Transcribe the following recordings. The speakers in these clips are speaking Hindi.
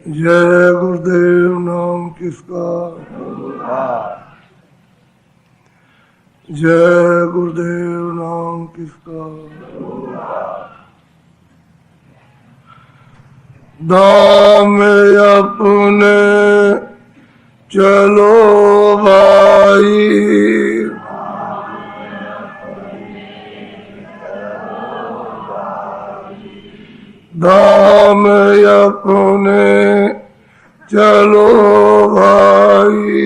जय गुरुदेव नाम किसका, जय गुरुदेव नाम किसका। दाम अपने चलो भाई, दाम अपने चलो भाई,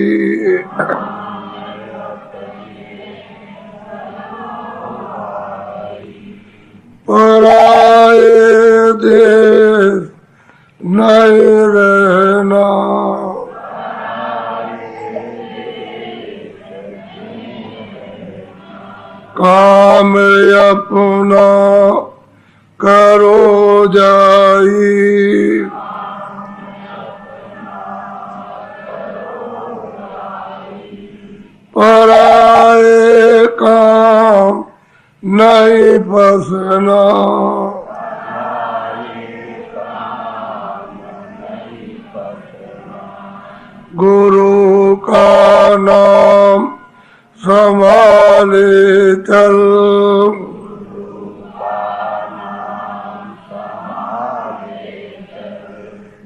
पराए देश नहीं रहना, काम अपना करो जाई, पराए काम नहीं फंसना, गुरु का नाम संभाले चल,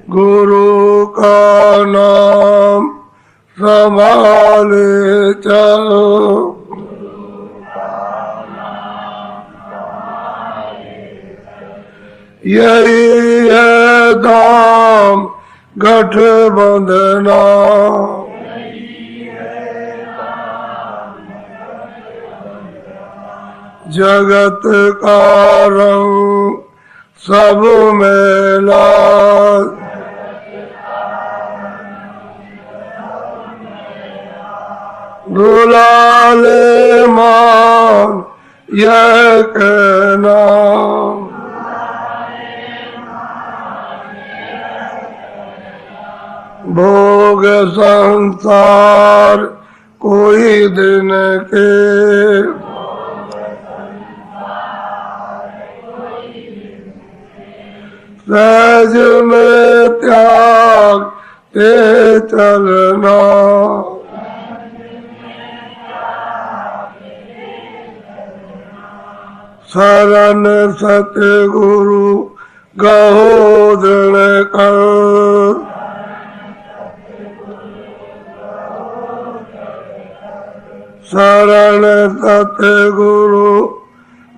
गुरु का नाम संभाले चल, यही है दाम गठबंधना, जगत का रंग सब मेला, दुलाले मान यह कहना, भोग संसार कोई दिन के, सहज में त्याग ते चलना, शरण सतगुरु गहो दृढ़ कर, शरण सतगुरु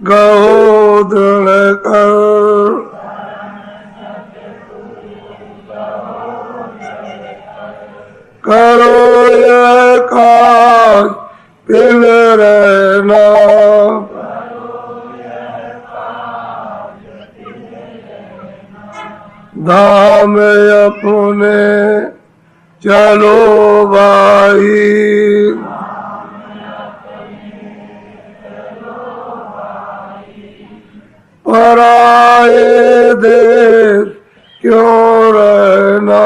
गहो दृढ़ कर, करो यह काज पिल रहना, धाम अपने चलो भाई, पराए देश क्यों रहना,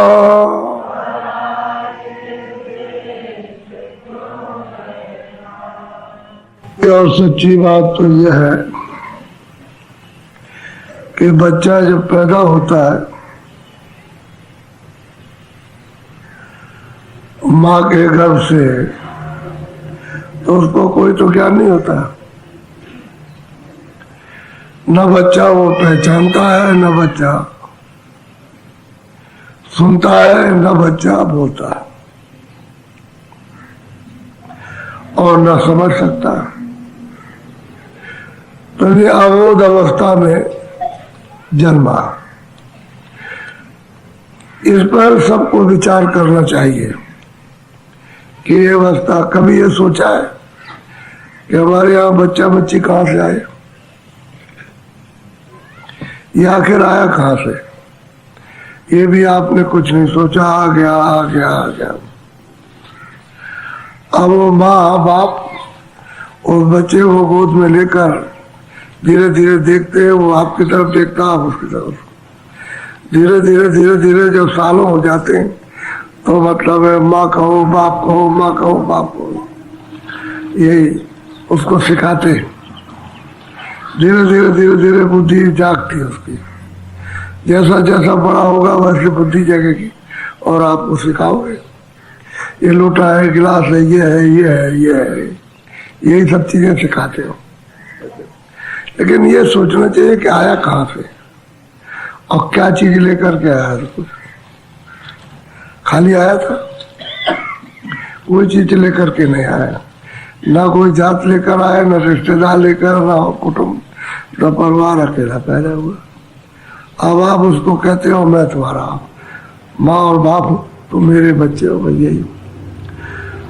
और सच्ची बात तो यह है कि बच्चा जब पैदा होता है माँ के गर्भ से, तो उसको कोई तो ज्ञान नहीं होता, न बच्चा वो पहचानता है, न बच्चा सुनता है, न बच्चा बोलता है और न समझ सकता है। तो ये अबोध अवस्था में जन्मा। इस पर सबको विचार करना चाहिए कि ये अवस्था, कभी ये सोचा है कि हमारे यहाँ बच्चा बच्ची कहाँ से आए, ये आखिर आया कहाँ से, ये भी आपने कुछ नहीं सोचा, आ गया आ गया आ गया। अब वो माँ बाप उस बच्चे को गोद में लेकर धीरे धीरे देखते हैं, वो आपकी तरफ देखता, आप उसकी तरफ, धीरे धीरे जब सालों हो जाते हैं तो मतलब है माँ कहो बाप कहो, माँ कहो बाप कहो, यही उसको सिखाते। धीरे धीरे बुद्धि जागती है उसकी, जैसा जैसा बड़ा होगा वैसे बुद्धि जगेगी और आपको सिखाओगे। ये लोटा है, गिलास है, ये है, ये है, ये है, यही सब चीजें सिखाते हो। लेकिन ये सोचना चाहिए कि आया कहाँ से और क्या चीज लेकर के आया था। कुछ खाली आया था, कोई चीज लेकर के नहीं आया, ना कोई जात लेकर आया, ना रिश्तेदार लेकर, ना कुटुंब, ना परिवार, अकेला पैदा हुआ। अब आप उसको कहते हो मैं तुम्हारा माँ और बाप हूँ, तुम मेरे बच्चे हो, भाई यही।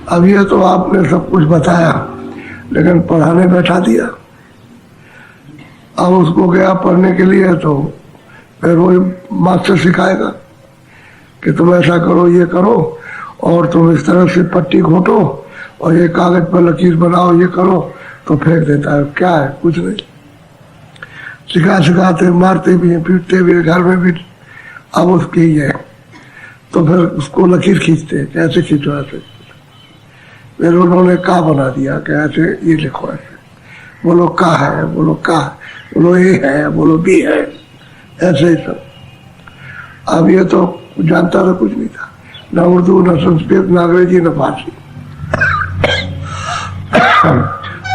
अब ये तो आपने सब कुछ बताया लेकिन पढ़ाने बैठा दिया। अब उसको गया पढ़ने के लिए तो फिर वही मास्टर सिखाएगा कि तुम ऐसा करो, ये करो, और तुम इस तरह से पट्टी घोटो और ये कागज पर लकीर बनाओ, ये करो, तो फेंक देता है। क्या है? कुछ नहीं। सिखाते मारते भी हैं, पीटते भी हैं, घर में भी। अब उसकी ही है तो फिर उसको लकीर खींचते हैं, कैसे खींचो ऐसे। फिर उन्होंने का बना दिया कि ऐसे ये लिखो, ऐसे बोलो का है, बोलो का, बोलो ए है, बोलो बी है, ऐसे ही सब। अब ये तो जानता था कुछ नहीं था, न उर्दू, न संस्कृत, न अंग्रेजी, न फारसी।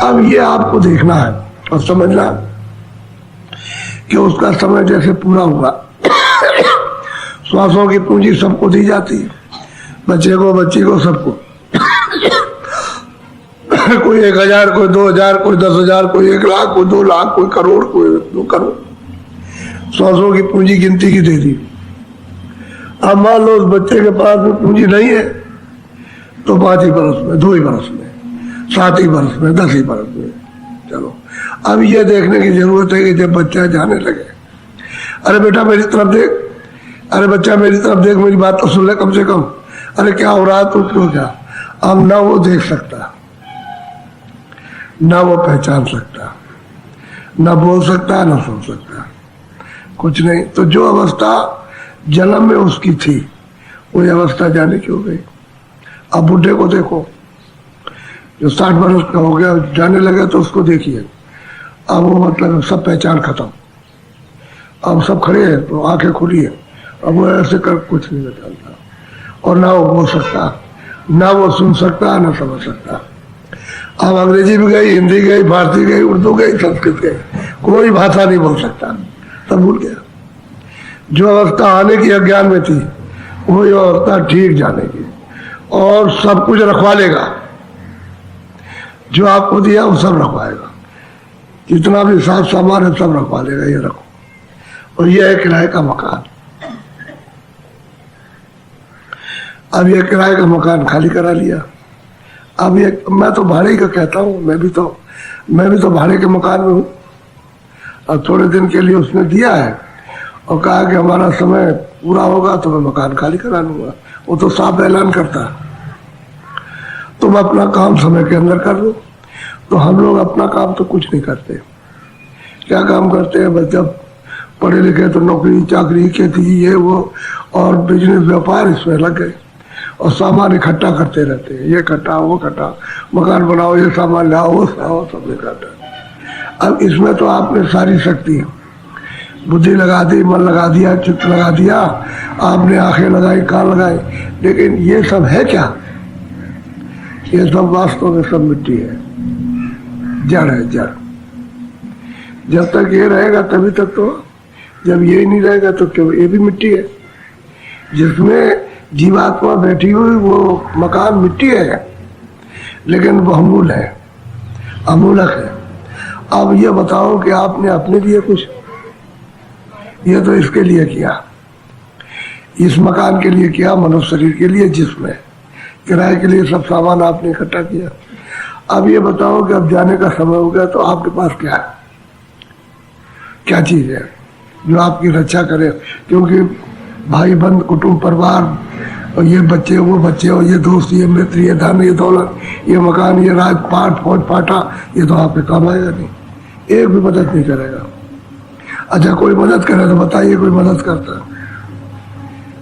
अब ये आपको देखना है और समझना कि उसका समय जैसे पूरा हुआ, श्वासों की पूंजी सबको दी जाती है, बच्चे को, बच्ची को, सबको। कोई 1000, कोई 2000, कोई 10,000, कोई 1 लाख, कोई 2 लाख, कोई करोड़, कोई 2 करोड़। श्वासों की पूंजी गिनती की दे दी। अब मान लो उस बच्चे के पास में पूंजी नहीं है तो 5 ही बरस में, 2 ही बरस में, 7 ही बरस में, 10 ही बरस में। चलो अब ये देखने की जरूरत है कि जब बच्चा जाने लगे, अरे बेटा मेरी तरफ देख, अरे बच्चा मेरी तरफ देख, मेरी बात तो सुन ले कम से कम। अरे क्या हो रहा है तुझको? क्या? अब ना वो देख सकता, ना वो पहचान सकता, ना बोल सकता, ना सुन सकता, कुछ नहीं। तो जो अवस्था जन्म में उसकी थी वही अवस्था जाने की हो गई। अब बुढ़े को देखो जो 60 वर्ष का हो गया, जाने लगा तो उसको देखिए, अब वो मतलब सब पहचान खत्म। अब सब खड़े हैं तो आंखें खुली है, अब वो ऐसे कर कुछ नहीं जानता, और ना वो बोल सकता, ना वो सुन सकता, ना समझ सकता। अब अंग्रेजी भी गई, हिंदी गई, फारसी गई, उर्दू गई, संस्कृत गई, कोई भाषा नहीं बोल सकता, सब भूल गया। जो अवस्था आने की अज्ञान में थी वही अवस्था ठीक जाने की, और सब कुछ रखवा लेगा। जो आपको दिया वो सब रखवाएगा, जितना भी साथ सामान है सब रखवा लेगा, ये रखो। और ये है किराए का मकान। अब ये किराए का मकान खाली करा लिया। अब ये मैं तो भाड़े का कहता हूँ, मैं भी तो भाड़े के मकान में हूँ। अब थोड़े दिन के लिए उसने दिया है और कहा कि हमारा समय पूरा होगा तो मैं मकान खाली करा लूंगा। वो तो साफ ऐलान करता है तुम अपना काम समय के अंदर कर लो। तो हम लोग अपना काम तो कुछ नहीं करते। क्या काम करते हैं? बस जब पढ़े लिखे तो नौकरी चाकरी, खेती, ये वो और बिजनेस व्यापार इसमें लग गए और सामान इकट्ठा करते रहते हैं, ये इकट्ठा, वो इकट्ठा, मकान बनाओ, ये सामान लाओ, वो लाओ, सब इकट्ठा। अब इसमें तो आपने सारी शक्ति, बुद्धि लगा दी, मन लगा दिया, चित्त लगा दिया, आपने आंखें लगाई, कान लगाए, लेकिन ये सब है क्या? ये सब वास्तव में सब मिट्टी है, जड़ है, जड़। जब तक ये रहेगा तभी तक तो, जब ये नहीं रहेगा तो क्यों? ये भी मिट्टी है। जिसमें जीवात्मा बैठी हुई वो मकान मिट्टी है, लेकिन वो अमूल है, अमूलक है। अब ये बताओ कि आपने अपने लिए कुछ, ये तो इसके लिए किया, इस मकान के लिए किया, मनुष्य शरीर के लिए, जिसमें किराए के लिए सब सामान आपने इकट्ठा किया। अब ये बताओ कि अब जाने का समय हो गया तो आपके पास क्या है? क्या चीज है जो आपकी रक्षा करे? क्योंकि भाई बंद, कुटुंब, परिवार, और ये बच्चे, वो बच्चे, और ये दोस्त, ये मित्र, ये धन, ये दौलत, ये मकान, ये राजपाट, फौज पाटा, ये तो आपके काम आएगा नहीं। एक भी मदद नहीं करेगा। अच्छा कोई मदद करे तो बताइए, कोई मदद करता?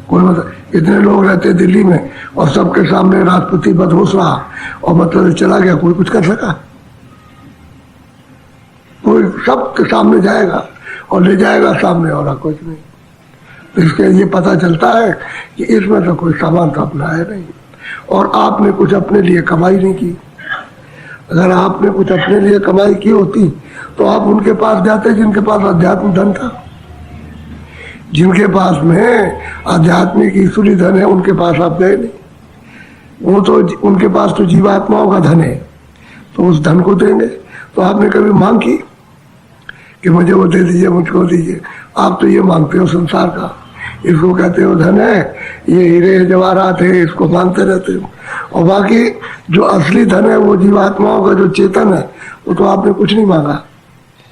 कोई मदद? इतने लोग रहते दिल्ली में और सबके सामने राष्ट्रपति बदहोश रहा और मतलब चला गया, कोई कुछ कर सका? कोई सबके सामने जाएगा और ले जाएगा सामने, और कुछ नहीं। तो इसके ये पता चलता है कि इसमें तो कोई सामान तो अपना है नहीं, और आपने कुछ अपने लिए कमाई नहीं की। अगर आपने कुछ अपने लिए कमाई की होती तो आप उनके पास जाते जिनके पास अध्यात्म धन था। जिनके पास में आध्यात्मिक ईश्वरी धन है उनके पास आप गए नहीं। वो तो उनके पास तो जीवात्माओं का धन है, तो उस धन को देंगे। तो आपने कभी मांग की कि मुझे वो दे दीजिए, मुझको दीजिए? आप तो ये मांगते हो संसार का, इसको कहते हो धन है, ये हीरे जवाहरात है, इसको मांगते रहते हो। और बाकी जो असली धन है वो जीवात्माओं का जो चेतन है वो तो आपने कुछ नहीं मांगा,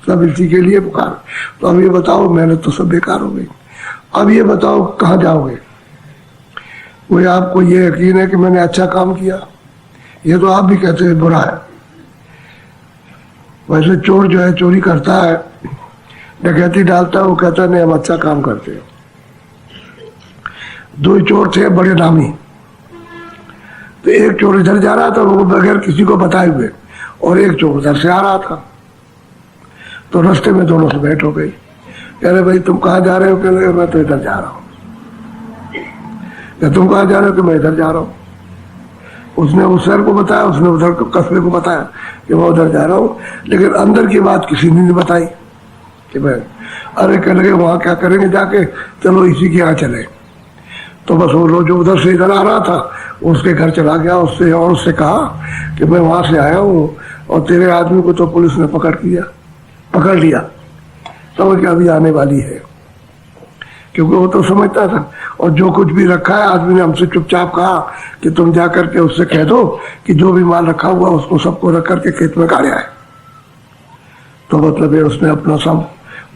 सब इसी के लिए पुकार। तो अब ये बताओ, मेहनत तो सब बेकार हो गई। अब ये बताओ कहाँ जाओगे? कोई आपको ये यकीन है कि मैंने अच्छा काम किया? ये तो आप भी कहते हैं बुरा है। वैसे चोर जो है चोरी करता है, डकैती डालता है, वो कहता नहीं हम अच्छा काम करते हैं। दो चोर थे बड़े नामी, तो एक चोर इधर जा रहा था वो बगैर किसी को बताए हुए, और एक चोर उधर से आ रहा था। तो रास्ते में दोनों से भेंट हो गई। कह रहे भाई तुम कहाँ जा रहे हो? कह रहे मैं तो इधर जा रहा हूँ। तुम कहाँ जा रहे हो? कि मैं इधर जा रहा हूँ। उसने उस शहर को बताया, उसने उधर कस्बे को बताया कि मैं उधर जा रहा हूँ, लेकिन अंदर की बात किसी ने नहीं बताई कि मैं। अरे कह लगे वहाँ क्या करेंगे जाके, चलो इसी के यहाँ चले। तो बस वो लोग जो उधर से इधर आ रहा था उसके घर चला गया, उससे और उससे कहा कि मैं वहाँ से आया हूँ और तेरे आदमी को तो पुलिस ने पकड़ लिया, समझ के अभी आने वाली है। क्योंकि वो तो समझता था, और जो कुछ भी रखा है आदमी ने हमसे चुपचाप कहा कि तुम जा करके उससे कह दो कि जो भी माल रखा हुआ उसको सबको रख करके खेत में गाड़े आए। तो मतलब ये उसने अपना सब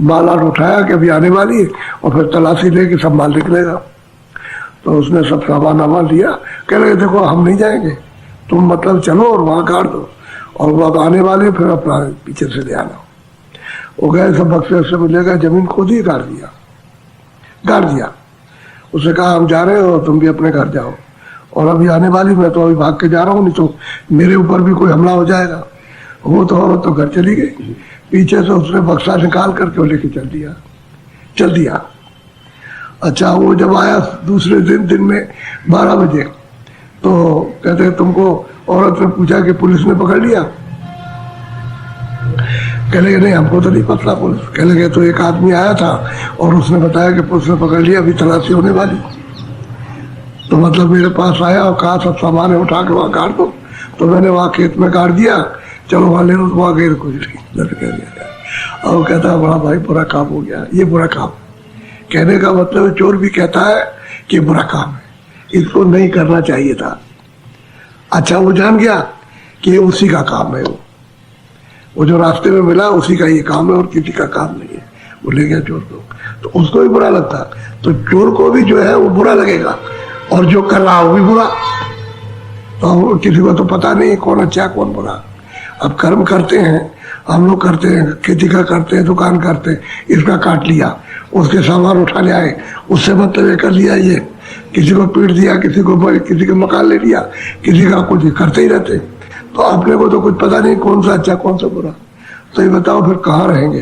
माल उठाया कि अभी आने वाली है, और फिर तलाशी ले कि सब माल निकलेगा। तो उसने सब सामान वामान लिया। कह रहे देखो हम नहीं जाएंगे, तुम मतलब चलो और वहां गाड़ दो, और वह आने वाले फिर अपना पीछे से ले आना। वो गए, सब बक्से से मिलेगा, जमीन खोद ही गाड़ दिया। उसने कहा हम जा रहे हो, तुम भी अपने घर जाओ, और अभी आने वाली, मैं तो अभी भाग के जा रहा हूँ, नहीं तो मेरे ऊपर भी कोई हमला हो जाएगा। वो तो घर चली गई। पीछे से उसने बक्सा निकाल करके वो लेके चल दिया। अच्छा, वो जब आया दूसरे दिन में 12 बजे, तो कहते तुमको औरत ने पूछा कि पुलिस ने पकड़ लिया? कह लगे नहीं हमको तो नहीं पता पुलिस। कह लगे तो एक आदमी आया था और उसने बताया कि पुलिस ने पकड़ लिया, अभी तलाशी होने वाली। तो मतलब मेरे पास आया और कहा सब सामान उठा के वहाँ गाड़ दो। तो मैंने वहाँ खेत में गाड़ दिया, चलो वहाँ ले लो, वहाँ गए कुछ नहीं। और कहता है बड़ा भाई बुरा काम हो गया, ये बुरा काम। कहने का मतलब चोर भी कहता है कि बुरा काम है, इसको नहीं करना चाहिए था। अच्छा, वो जान गया कि उसी का काम है, वो जो रास्ते में मिला उसी का ये काम है और किसी का काम नहीं है। वो ले गया चोर को, तो उसको भी बुरा लगता। तो चोर को भी जो है वो बुरा लगेगा, और जो कर रहा वो भी बुरा। तो किसी को तो पता नहीं कौन अच्छा कौन बुरा। अब कर्म करते हैं हम लोग, करते हैं खेती का, करते हैं दुकान करते हैं, इसका काट लिया, उसके सामान उठा ले आए, उससे मतलब कर लिया, ये किसी को पीट दिया, किसी का मकान ले लिया, किसी का कुछ करते ही रहते। तो अपने को तो कुछ पता नहीं कौन सा अच्छा कौन सा बुरा। तो ये बताओ फिर कहाँ रहेंगे?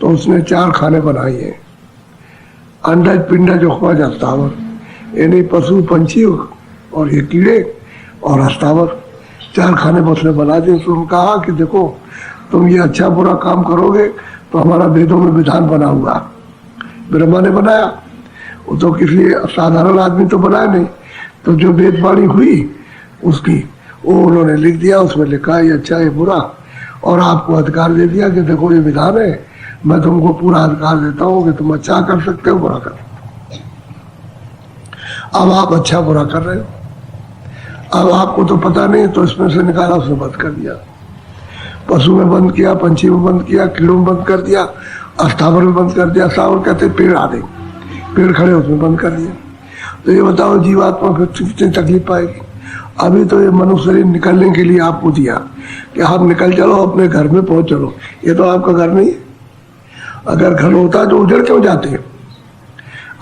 तो उसने 4 खाने बनाए हैं, अंडज पिंडज उखवाज अस्तावर, यानी पशु पंछी और ये कीड़े और अस्तावर, 4 खाने उसने बना दिए। तो उन्होंने कहा कि देखो तुम ये अच्छा बुरा काम करोगे तो हमारा वेदों में विधान बना हुआ। ब्रह्मा ने बनाया, वो तो किसी साधारण आदमी तो बनाया नहीं, तो जो वेदवाणी हुई उसकी वो उन्होंने लिख दिया। उसमें लिखा ये अच्छा ये बुरा, और आपको अधिकार दे दिया कि देखो ये विधान है, मैं तुमको पूरा अधिकार देता हूँ कि तुम अच्छा कर सकते हो, बुरा कर सकते हो। अब आप अच्छा बुरा कर रहे हो, अब आपको तो पता नहीं, तो इसमें से निकाला, उसने बंद कर दिया। पशु में बंद किया, पंछी में बंद किया, कीड़ों में बंद कर दिया, अस्थावर में बंद कर दिया। स्थावर कहते पेड़ आदि, पेड़ खड़े उसमें बंद कर दिया। तो ये बताओ जीवात्मा फिर कितनी तकलीफ पाएगी? अभी तो ये मनुष्य शरीर निकलने के लिए आपको दिया कि आप निकल चलो, अपने घर में पहुंच चलो। ये तो आपका घर नहीं है। अगर घर होता तो उधर क्यों जाते हैं?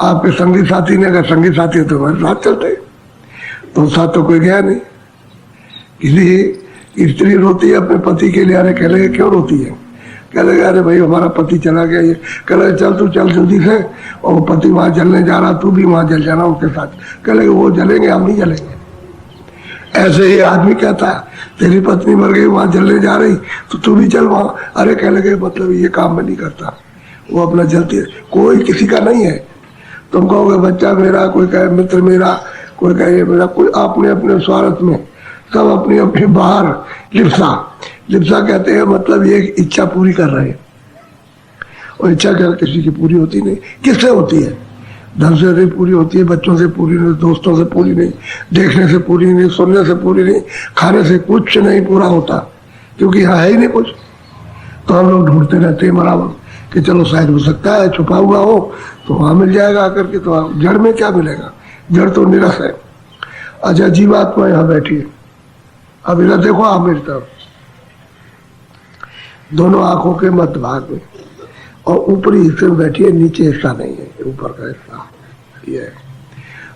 आपके संगी साथी ने, अगर संगी साथी तो हमारे साथ चलते, तो साथ तो कोई गया नहीं। किसी स्त्री रोती है अपने पति के लिए, अरे कह लगे क्यों रोती है? कह लगे अरे भाई हमारा पति चला गया, ये कह लगे चल तू चल जल्दी से, और वो पति वहां जलने जा रहा, तू भी वहां जल जाना उसके साथ। कह लगे वो जलेंगे हम नहीं जलेंगे। ऐसे ही आदमी कहता है तेरी पत्नी मर गई वहां जलने जा रही तो तू भी चल वहां। अरे कह लगे मतलब ये काम मैं नहीं करता, वो अपना जलती है, कोई किसी का नहीं है। तुम कहोगे बच्चा मेरा, कोई कहे मित्र मेरा, कोई कहे मेरा, कोई अपने अपने स्वार्थ में सब अपनी अपनी बाहर लिप्सा। लिप्सा कहते हैं मतलब ये इच्छा पूरी कर रहे हैं, और इच्छा क्या किसी की पूरी होती नहीं। किससे होती है? धन से नहीं पूरी होती है, बच्चों से पूरी नहीं, दोस्तों से पूरी नहीं, देखने से पूरी नहीं, सुनने से पूरी नहीं, खाने से कुछ नहीं पूरा होता, क्योंकि यहाँ है ही नहीं कुछ। तो हम लोग ढूंढते रहते हैं बराबर कि चलो शायद हो सकता है छुपा हुआ हो तो वहां मिल जाएगा आकर के। तो जड़ में क्या मिलेगा? जड़ तो निरस है। अच्छा जीवात्मा यहाँ बैठी है, अब इधर देखो आप मेरी तरफ, दोनों आंखों के मध्य भाग में, और ऊपरी हिस्से में बैठी है, नीचे हिस्सा नहीं है, ऊपर का हिस्सा ये है।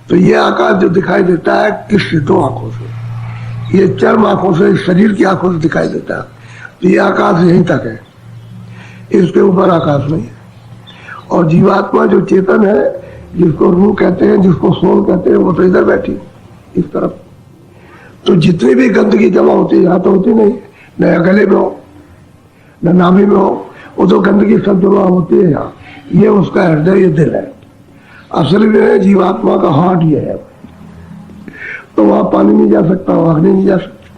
तो ये आकाश जो दिखाई देता है किस दो आंखों से, ये चर्म आंखों से, शरीर की आंखों से दिखाई देता है। तो ये आकाश यहीं तक है, इसके ऊपर आकाश नहीं है। और जीवात्मा जो चेतन है, जिसको रूह कहते हैं, जिसको सोल कहते हैं, वो तो इधर बैठी इस तरफ। तो जितनी भी गंदगी जमा होती है यहाँ तो होती नहीं, न गले में हो न नाभि में हो, वो तो गंदगी सब जमा होती है यहाँ। ये उसका हृदय, ये दिल है। असल में जीवात्मा का हार्ट ये है। तो वहां पानी नहीं जा सकता, वहां अग्नि नहीं जा सकती,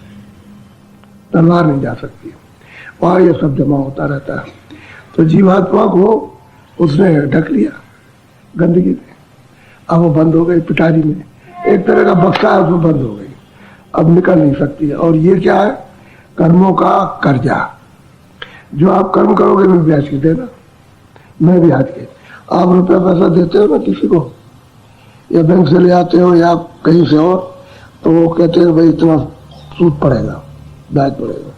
तलवार नहीं जा सकती, वहां ये सब जमा होता रहता है। तो जीवात्मा को उसने ढक लिया गंदगी से, अब वो बंद हो गई पिटारी में, एक तरह का बक्सा है उसमें बंद हो गई, अब निकल नहीं सकती है। और ये क्या है? कर्मों का कर्जा। जो आप कर्म करोगे मैं ब्याज के देना, मैं ब्याज के। आप रुपया पैसा देते हो ना किसी को, या बैंक से ले आते हो या कहीं से, और तो वो कहते हैं भाई इतना सूद पड़ेगा, ब्याज पड़ेगा,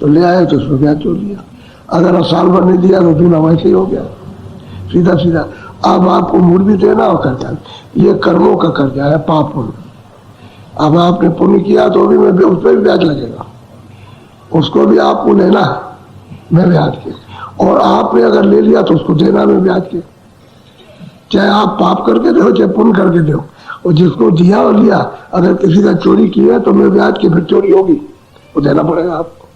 तो ले आए तो उसमें ब्याज जोड़ दिया। अगर साल भर नहीं दिया तो दूना वैसे ही हो गया, सीधा सीधा। अब आपको मूड भी देना और कर्जा, ये कर्मों का कर्जा है, पाप पुण्य। अब आपने पुण्य किया तो भी मैं उस पर भी ब्याज लगेगा, उसको भी आपको लेना है मैं ब्याज के, और आपने अगर ले लिया तो उसको देना मैं ब्याज के। चाहे आप पाप करके दो चाहे पुण्य करके दो, और जिसको दिया और लिया, अगर किसी का चोरी किया तो मैं ब्याज की, फिर चोरी होगी, वो देना पड़ेगा आपको,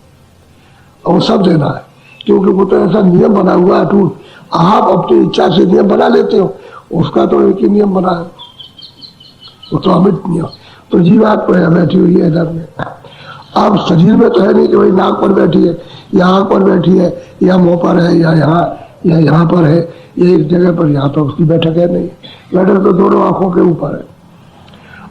और सब देना है। क्योंकि वो तो ऐसा नियम बना हुआ है टूट, आप अपनी इच्छा से नियम बना लेते हो, उसका तो एक ही नियम बना है, वो तो अमित नियम। तो जीवात्मा बैठी हुई है इधर में। अब शरीर में तो है नहीं कि भाई नाक पर बैठी है या आंख पर बैठी है या मुंह पर है या यहाँ पर है, ये एक जगह पर, यहाँ तो उसकी बैठक है नहीं, बैठक तो दोनों आंखों के ऊपर है।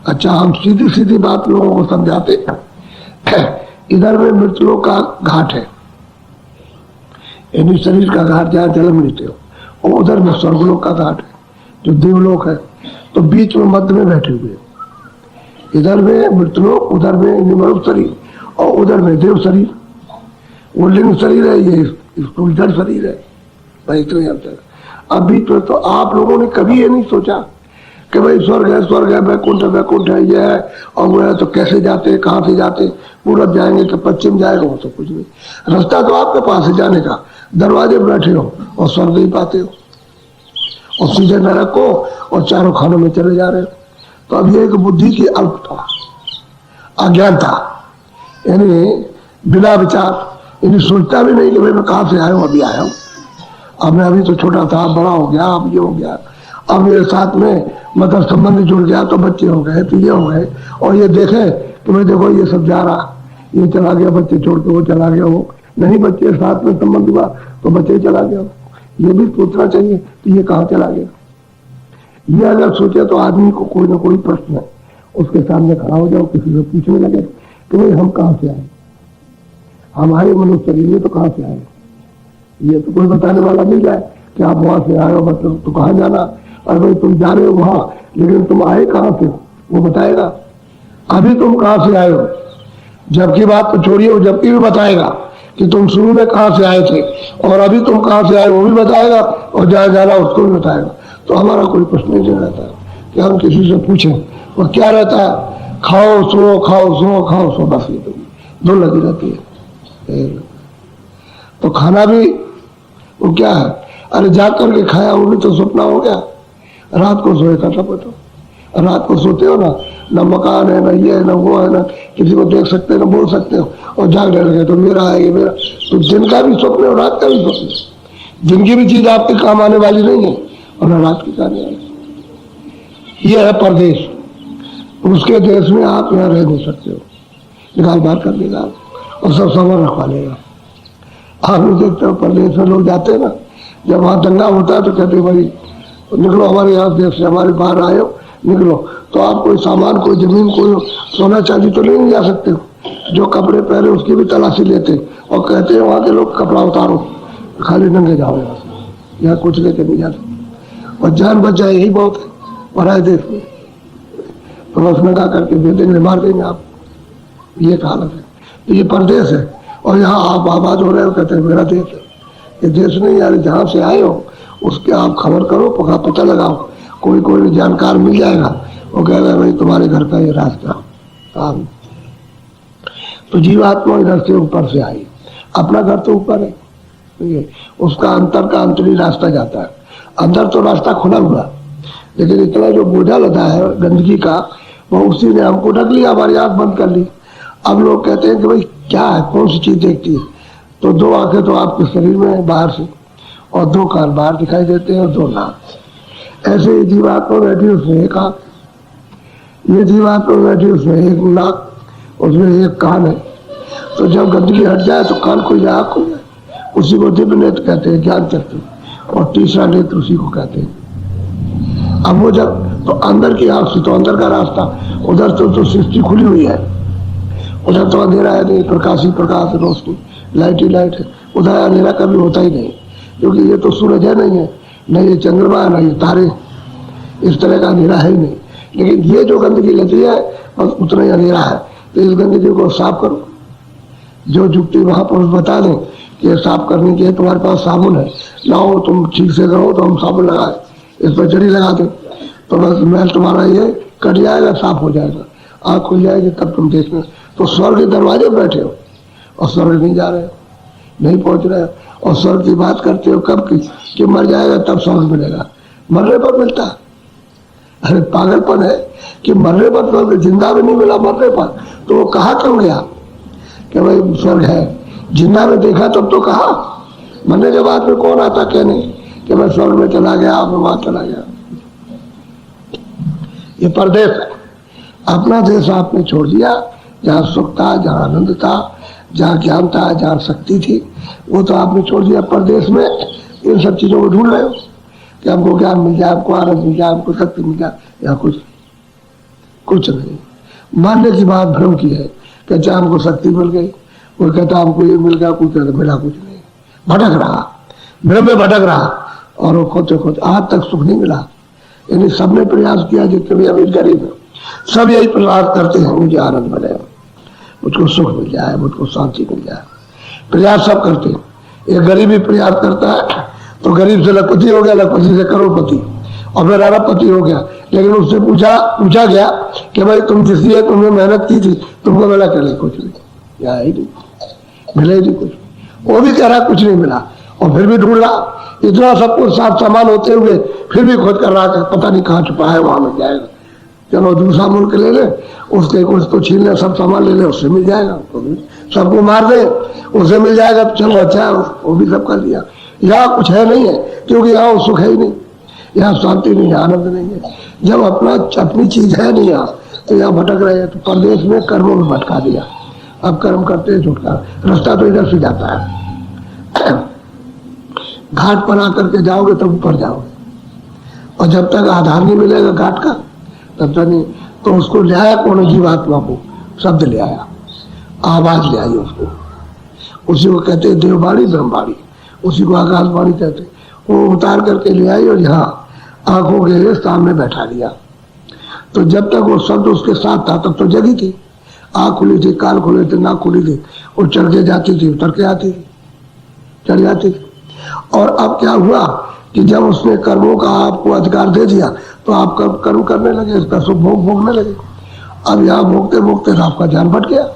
अच्छा हम सीधी सीधी बात लोगों को समझाते हैं। इधर में मृत्युलोक का घाट है, यानी शरीर का घाट जहाँ जन्म लेते हो, और उधर में स्वर्गलोक का घाट है जो देवलोक है। तो बीच में मध्य में बैठे हुए, इधर में मृत्युलोक, उधर में मनुष्य शरीर, और उधर में देव शरीर। वो लिंग शरीर है, ये जड़ शरीर है, भाई इतने अंतर। अब बीच में तो आप लोगों ने कभी ये नहीं सोचा कि भाई स्वर्ग है, वैकुंठ है, ये है और वो है, तो कैसे जाते, कहाँ से जाते, पूरब जाएंगे कि पश्चिम जाएगा, वो तो कुछ नहीं। रास्ता तो आपके पास है जाने का, दरवाजे पर बैठे हो और स्वर्ग ही पाते हो, और सीधे नरक को और चारों खानों में चले जा रहे हो। तो अब ये एक बुद्धि की अल्पता, अज्ञानता, यानी बिना विचार, यानी सोचता भी नहीं कि भाई मैं कहाँ से आया हूँ, अभी आया हूँ, अब मैं अभी तो छोटा था, बड़ा हो गया, अब ये हो गया, अब मेरे साथ में मतलब संबंध जुड़ गया तो बच्चे हो गए, तो ये हो गए, और ये देखे तो मैं देखो ये सब जा रहा, ये चला गया, बच्चे छोड़ के वो चला गया, वो नहीं, बच्चे साथ में संबंध हुआ तो बच्चे चला गया। ये भी सोचना चाहिए कि ये कहाँ चला गया। ये अगर सोचे तो आदमी को कोई ना कोई प्रश्न है, उसके सामने खड़ा हो जाओ, किसी से पूछने लगे कि भाई हम कहाँ से आए, हमारे मनुष्य शरीर में तो कहाँ से आए। ये तो कोई बताने वाला मिल जाए कि आप वहां से आए हो, मतलब तो कहाँ जाना, और भाई तुम जा रहे हो वहां, लेकिन तुम आए कहाँ से, वो बताएगा। अभी तुम कहाँ से आए हो, जबकि बात तो छोड़िए, वो जबकि भी बताएगा कि तुम शुरू में कहाँ से आए थे, और अभी तुम कहाँ से आए वो भी बताएगा, और जहाँ जाना उसको भी बताएगा। तो हमारा कोई प्रश्न नहीं रहता कि हम किसी से पूछें। और क्या रहता है, खाओ सो, खाओ सो, खाओ सो, बस ये दो लगी रहती है। तो खाना भी वो क्या है? अरे जाग करके खाया वो भी तो सपना हो गया। रात को सोए था सब तो, रात को सोते हो ना, न मकान है, न ये है, न वो है, न किसी को देख सकते हो, न बोल सकते हो, और जागने लगे तो मेरा है, ये मेरा। तो दिन का भी स्वप्न और रात का भी स्वप्न। दिन की भी चीज आपके काम आने वाली नहीं है और न रात की आने वाली। ये है परदेश। उसके देश में आप यहाँ रह नहीं सकते हो, निकाल बाहर कर देगा और सब सामान रखवा लेगा। आप लोग देखते हो परदेश में लोग जाते हैं ना, जब वहाँ दंगा होता है तो कहते हैं भाई निकलो हमारे यहाँ देश से, हमारे बाहर आए हो निकलो। तो आप कोई सामान, कोई जमीन, कोई सोना चांदी तो ले नहीं जा सकते हो। जो कपड़े पहने उसकी भी तलाशी लेते और कहते हैं वहाँ के लोग कपड़ा उतारो, खाली नंगे जाओ यहाँ से, यहाँ कुछ लेके नहीं जाते। और जान बच जाए यही बहुत है पराए देश में, तो बस नंगा करके दे देंगे, मार देंगे आप। ये हालत है। तो ये परदेश है और यहाँ आप आबाद हो रहे हो, कहते हैं मेरा देश है। ये देश नहीं यार, जहाँ से आए हो उसके आप खबर करो, पता लगाओ, कोई जानकार मिल जाएगा, वो कहेगा भाई तुम्हारे घर का ये रास्ता काम। तो जीवात्मा इधर से ऊपर से आई, अपना घर तो ऊपर है, ये उसका अंतर का अंतरी रास्ता जाता है। अंदर तो रास्ता खुला हुआ, लेकिन इतना जो बोझा लदा है गंदगी का, वो उसी ने हमको ढक लिया, हमारी आंख बंद कर ली। अब लोग कहते हैं कि भाई क्या है, कौन सी चीज देखती है? तो दो आंखें तो आपके शरीर में है बाहर से, और दो कान बाहर दिखाई देते हैं, और दो नाक। ऐसे ही जीवात्मा बैठी उसमें एक आंख, ये जीवात्मा बैठी उसमें एक नाक, उसमें एक कान है। तो जब गंदगी हट जाए तो कान खुल जाए, आंख खुल जाए, उसी को दिव्य नेत्र कहते हैं, ज्ञान चक्षु। और तीसरा नेत्र उसी को कहते हैं। अब वो जब तो अंदर की आंख से तो अंदर का रास्ता, उधर तो सृष्टि खुली हुई है, उधर तो अंधेरा है नहीं, प्रकाश ही प्रकाश, रोशनी, लाइट ही लाइट है। उधर अंधेरा कभी होता ही नहीं, क्योंकि ये तो सूरज है नहीं है, न ये चंद्रमा, न ये तारे, इस तरह का अंधेरा है ही नहीं। लेकिन ये जो गंदगी लगी है बस उतना ही अंधेरा है। तो इस गंदगी को साफ करो। जो जुक्ति महापुरुष बता दें कि ये साफ करने के लिए तुम्हारे पास साबुन है, लाओ तुम ठीक से करो तो हम साबुन लगाए, इस पर जड़ी लगा दें तो बस मैल तुम्हारा ये कट जाएगा, साफ हो जाएगा, आँख खुल जाएगी, तब तुम देखना। तो स्वर्ग के दरवाजे पर बैठे हो और स्वर्ग नहीं जा रहे हो, नहीं पहुंच रहे हो, और स्वर्ग की बात करते हो कब की कि मर जाएगा तब स्वर्ग मिलेगा। मरने पर मिलता है? अरे पागलपन है कि मरने पर स्वर्ग, जिंदा में नहीं मिला मरने पर, तो वो कहा क्यों गया कि भाई स्वर्ग है? जिंदा में देखा तब तो कहा, मरने के बाद में कौन आता कहने कि मैं स्वर्ग में चला गया, मैं वहां चला गया। ये परदेश है। अपना देश आपने छोड़ दिया, जहाँ सुख था, जहाँ आनंद था, जहाँ ज्ञान था, जहाँ शक्ति थी, वो तो आपने छोड़ दिया। परदेश में इन सब चीजों को ढूंढ रहे हो कि हमको ज्ञान मिल जाए, हमको आनंद मिल जाए, हमको शक्ति मिल जाए, या कुछ नहीं। मानने की बात भ्रम की है कि चाहे हमको शक्ति मिल गई, कोई कहता हमको ये मिल गया, कोई कहता मिला कुछ नहीं, भटक रहा, भ्रम में भटक रहा, और वो खोते खोते आज तक सुख नहीं मिला। यानी सबने प्रयास किया, जितने भी अमीर गरीब है सब यही प्रयास करते हैं मुझे आनंद मिले, मुझको सुख मिल जाए, मुझको शांति मिल जाए, प्रयास सब करते हैं। एक गरीब ही प्रयास करता है तो गरीब से लखपति हो गया, लखपति से करोड़पति, और फिर अरबपति हो गया। लेकिन उससे पूछा गया कि भाई तुम जिस लिए तुमने मेहनत की थी तुमको मिला क्या? कुछ नहीं, या ही नहीं, मिले ही नहीं कुछ। वो भी कह रहा कुछ नहीं मिला, और फिर भी ढूंढ रहा, इतना सब कुछ साफ सामान होते हुए फिर भी खोज कर रहा कि पता नहीं कहाँ छुपा है, वहां मिल जाएगा। चलो दूसरा मुल्क ले ले, उसके कुछ तो छीन ले, सब सामान ले ले, उससे मिल जाएगा। तो सबको मार दे, उससे मिल जाएगा, चलो अच्छा है, वो भी सब कर दिया। यहाँ कुछ है नहीं है, क्योंकि यहाँ सुख है ही नहीं, यहाँ शांति नहीं है, आनंद नहीं है। जब अपनी चीज है नहीं यहाँ, तो यहाँ भटक रहे हैं। तो परदेश में कर्मों में भटका दिया। अब कर्म करते हैं छुटकारा, रास्ता तो इधर से जाता है। घाट पर आकर के जाओगे तब ऊपर जाओगे, और जब तक आधार नहीं मिलेगा घाट का तब तक नहीं। तो उसको ले आया कौन? जीवात्मा को शब्द ले आया, आवाज ले आई उसको, उसी को कहते हैं देववाणी ब्रह्मवाणी, उसी को आकाशवाणी कहते। वो उतार करके ले आई और यहाँ आंखों के सामने बैठा दिया। तो जब तक वो शब्द उसके साथ था तब तो जगी थी, आँख खुली थी, कान खुले थे, नाक खुली थी, वो चढ़ के जाती थी, उतर के आती थी, चढ़ जाती थी। और अब क्या हुआ कि जब उसने कर्मों का आपको अधिकार दे दिया तो आप कर्म करने लगे, इसका सुख भोगने लगे। अब यहाँ भोगते भोगते आपका ध्यान भट गया,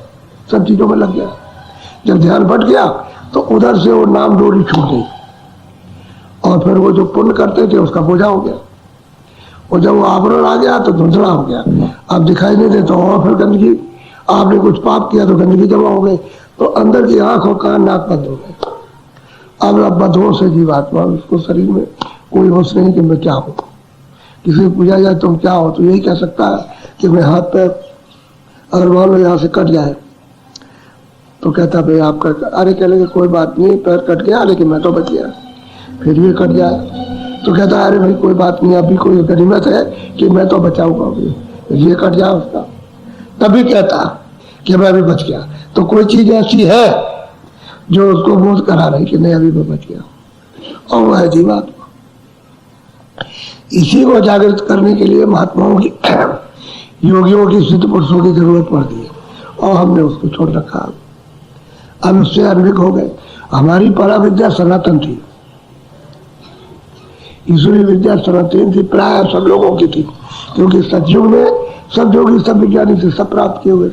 सब चीजों में लग गया। जब ध्यान भट गया तो उधर से वो नाम डोरी छूट गई, और फिर वो जो पुण्य करते थे उसका बोझा हो गया, और जब वो आवरण आ गया तो धुंधला हो गया, अब दिखाई नहीं देता, और फिर गंदगी, आपने कुछ पाप किया तो गंदगी जमा हो गई, तो अंदर की आंख और कान नाक बंद हो गए। अब बदहोश है जीवात्मा, उसको शरीर में कोई होश नहीं कि मैं क्या हूँ। किसी को पूछा जाए तुम क्या हो, तो यही कह सकता है कि मैं हाथ पैर, अगर मान लो यहाँ से कट जाए तो कहता भाई आप कट, अरे कह लेंगे कोई बात नहीं, पैर कट गया लेकिन मैं तो बच गया। फिर भी कट जाए तो कहता अरे भाई कोई बात नहीं, अभी कोई गनीमत है कि मैं तो बचाऊंगा, अभी ये कट जाए उसका, तभी कहता कि मैं अभी बच गया। तो कोई चीज ऐसी है जो उसको बोध करा रही कि नहीं अभी मैं बच गया, और वह है जीवात्मा। इसी को जागृत करने के लिए महात्माओं की, योगियों की, सिद्ध पुरुषों की जरूरत पड़ती है, और हमने उसको छोड़ रखा। हम उससे अनभिज्ञ हो गए। हमारी परा विद्या सनातन थी, ईश्वरी विद्या सनातन थी, प्राय सब लोगों की थी, क्योंकि सतयुग में सब योगी, सब विज्ञानी थे, सब प्राप्त किए हुए,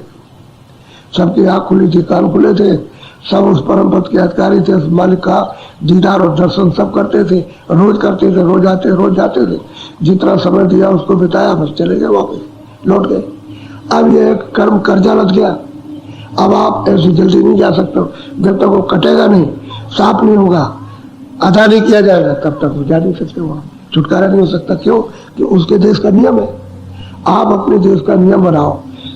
सबकी आंख खुली थी, कान खुले थे, सब उस परम पद के अधिकारी थे, उस मालिक का दीदार और दर्शन सब करते थे, रोज करते थे, रोज आते रोज जाते थे, जितना समय दिया उसको बिताया, बस चले गए वापस लौट गए। अब ये कर्म कर्जा लग गया, अब आप ऐसे जल्दी नहीं जा सकते, जब तक वो कटेगा नहीं, साफ नहीं होगा, अदा नहीं किया जाएगा, तब तक वो जा नहीं सकते, वहाँ छुटकारा नहीं हो सकता। क्यों? कि उसके देश का नियम है। आप अपने देश का नियम बनाओ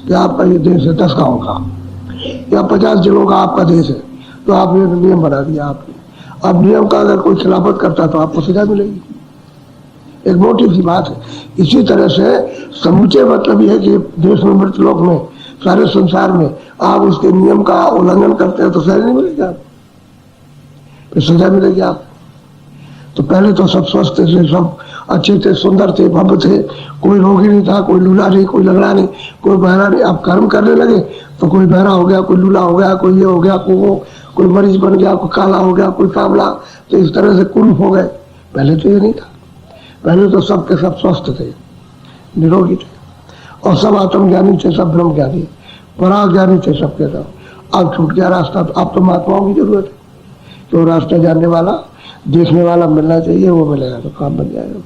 कि आपका ये देश है 10 गाँव का या 50 जिलों का आपका देश है, तो आपने नियम बना दिया आपने। अब नियम का अगर कोई खिलाफत करता तो आपको सजा मिलेगी, एक मोटी सी बात है। इसी तरह से समूचे मतलब यह है कि देश में, मृत लोक में, सारे संसार में आप उसके नियम का उल्लंघन करते हैं तो सजा नहीं मिलेगी, आप फिर सजा मिलेगी आप। तो पहले तो सब स्वस्थ थे, सब अच्छे थे, सुंदर थे, भव्य थे, कोई रोगी नहीं था, कोई लूला नहीं, कोई लंगड़ा नहीं, कोई बहरा नहीं। अब कर्म करने लगे तो कोई बहरा हो गया, कोई लूला हो गया, कोई ये हो गया, कोई मरीज बन गया, कोई काला हो गया, कोई कामला, तो इस तरह से कुंभ हो गए। पहले तो ये नहीं था, पहले तो सब के सब स्वस्थ थे, निरोगी थे, और सब आत्मज्ञानी थे, सब ब्रह्म ज्ञानी, पराज्ञानी थे, सबके सब। अब छूट गया रास्ता, तो अब तो महात्माओं की जरूरत है, तो रास्ता जानने वाला, देखने वाला मिलना चाहिए, वो मिलेगा तो काम बन जाएगा।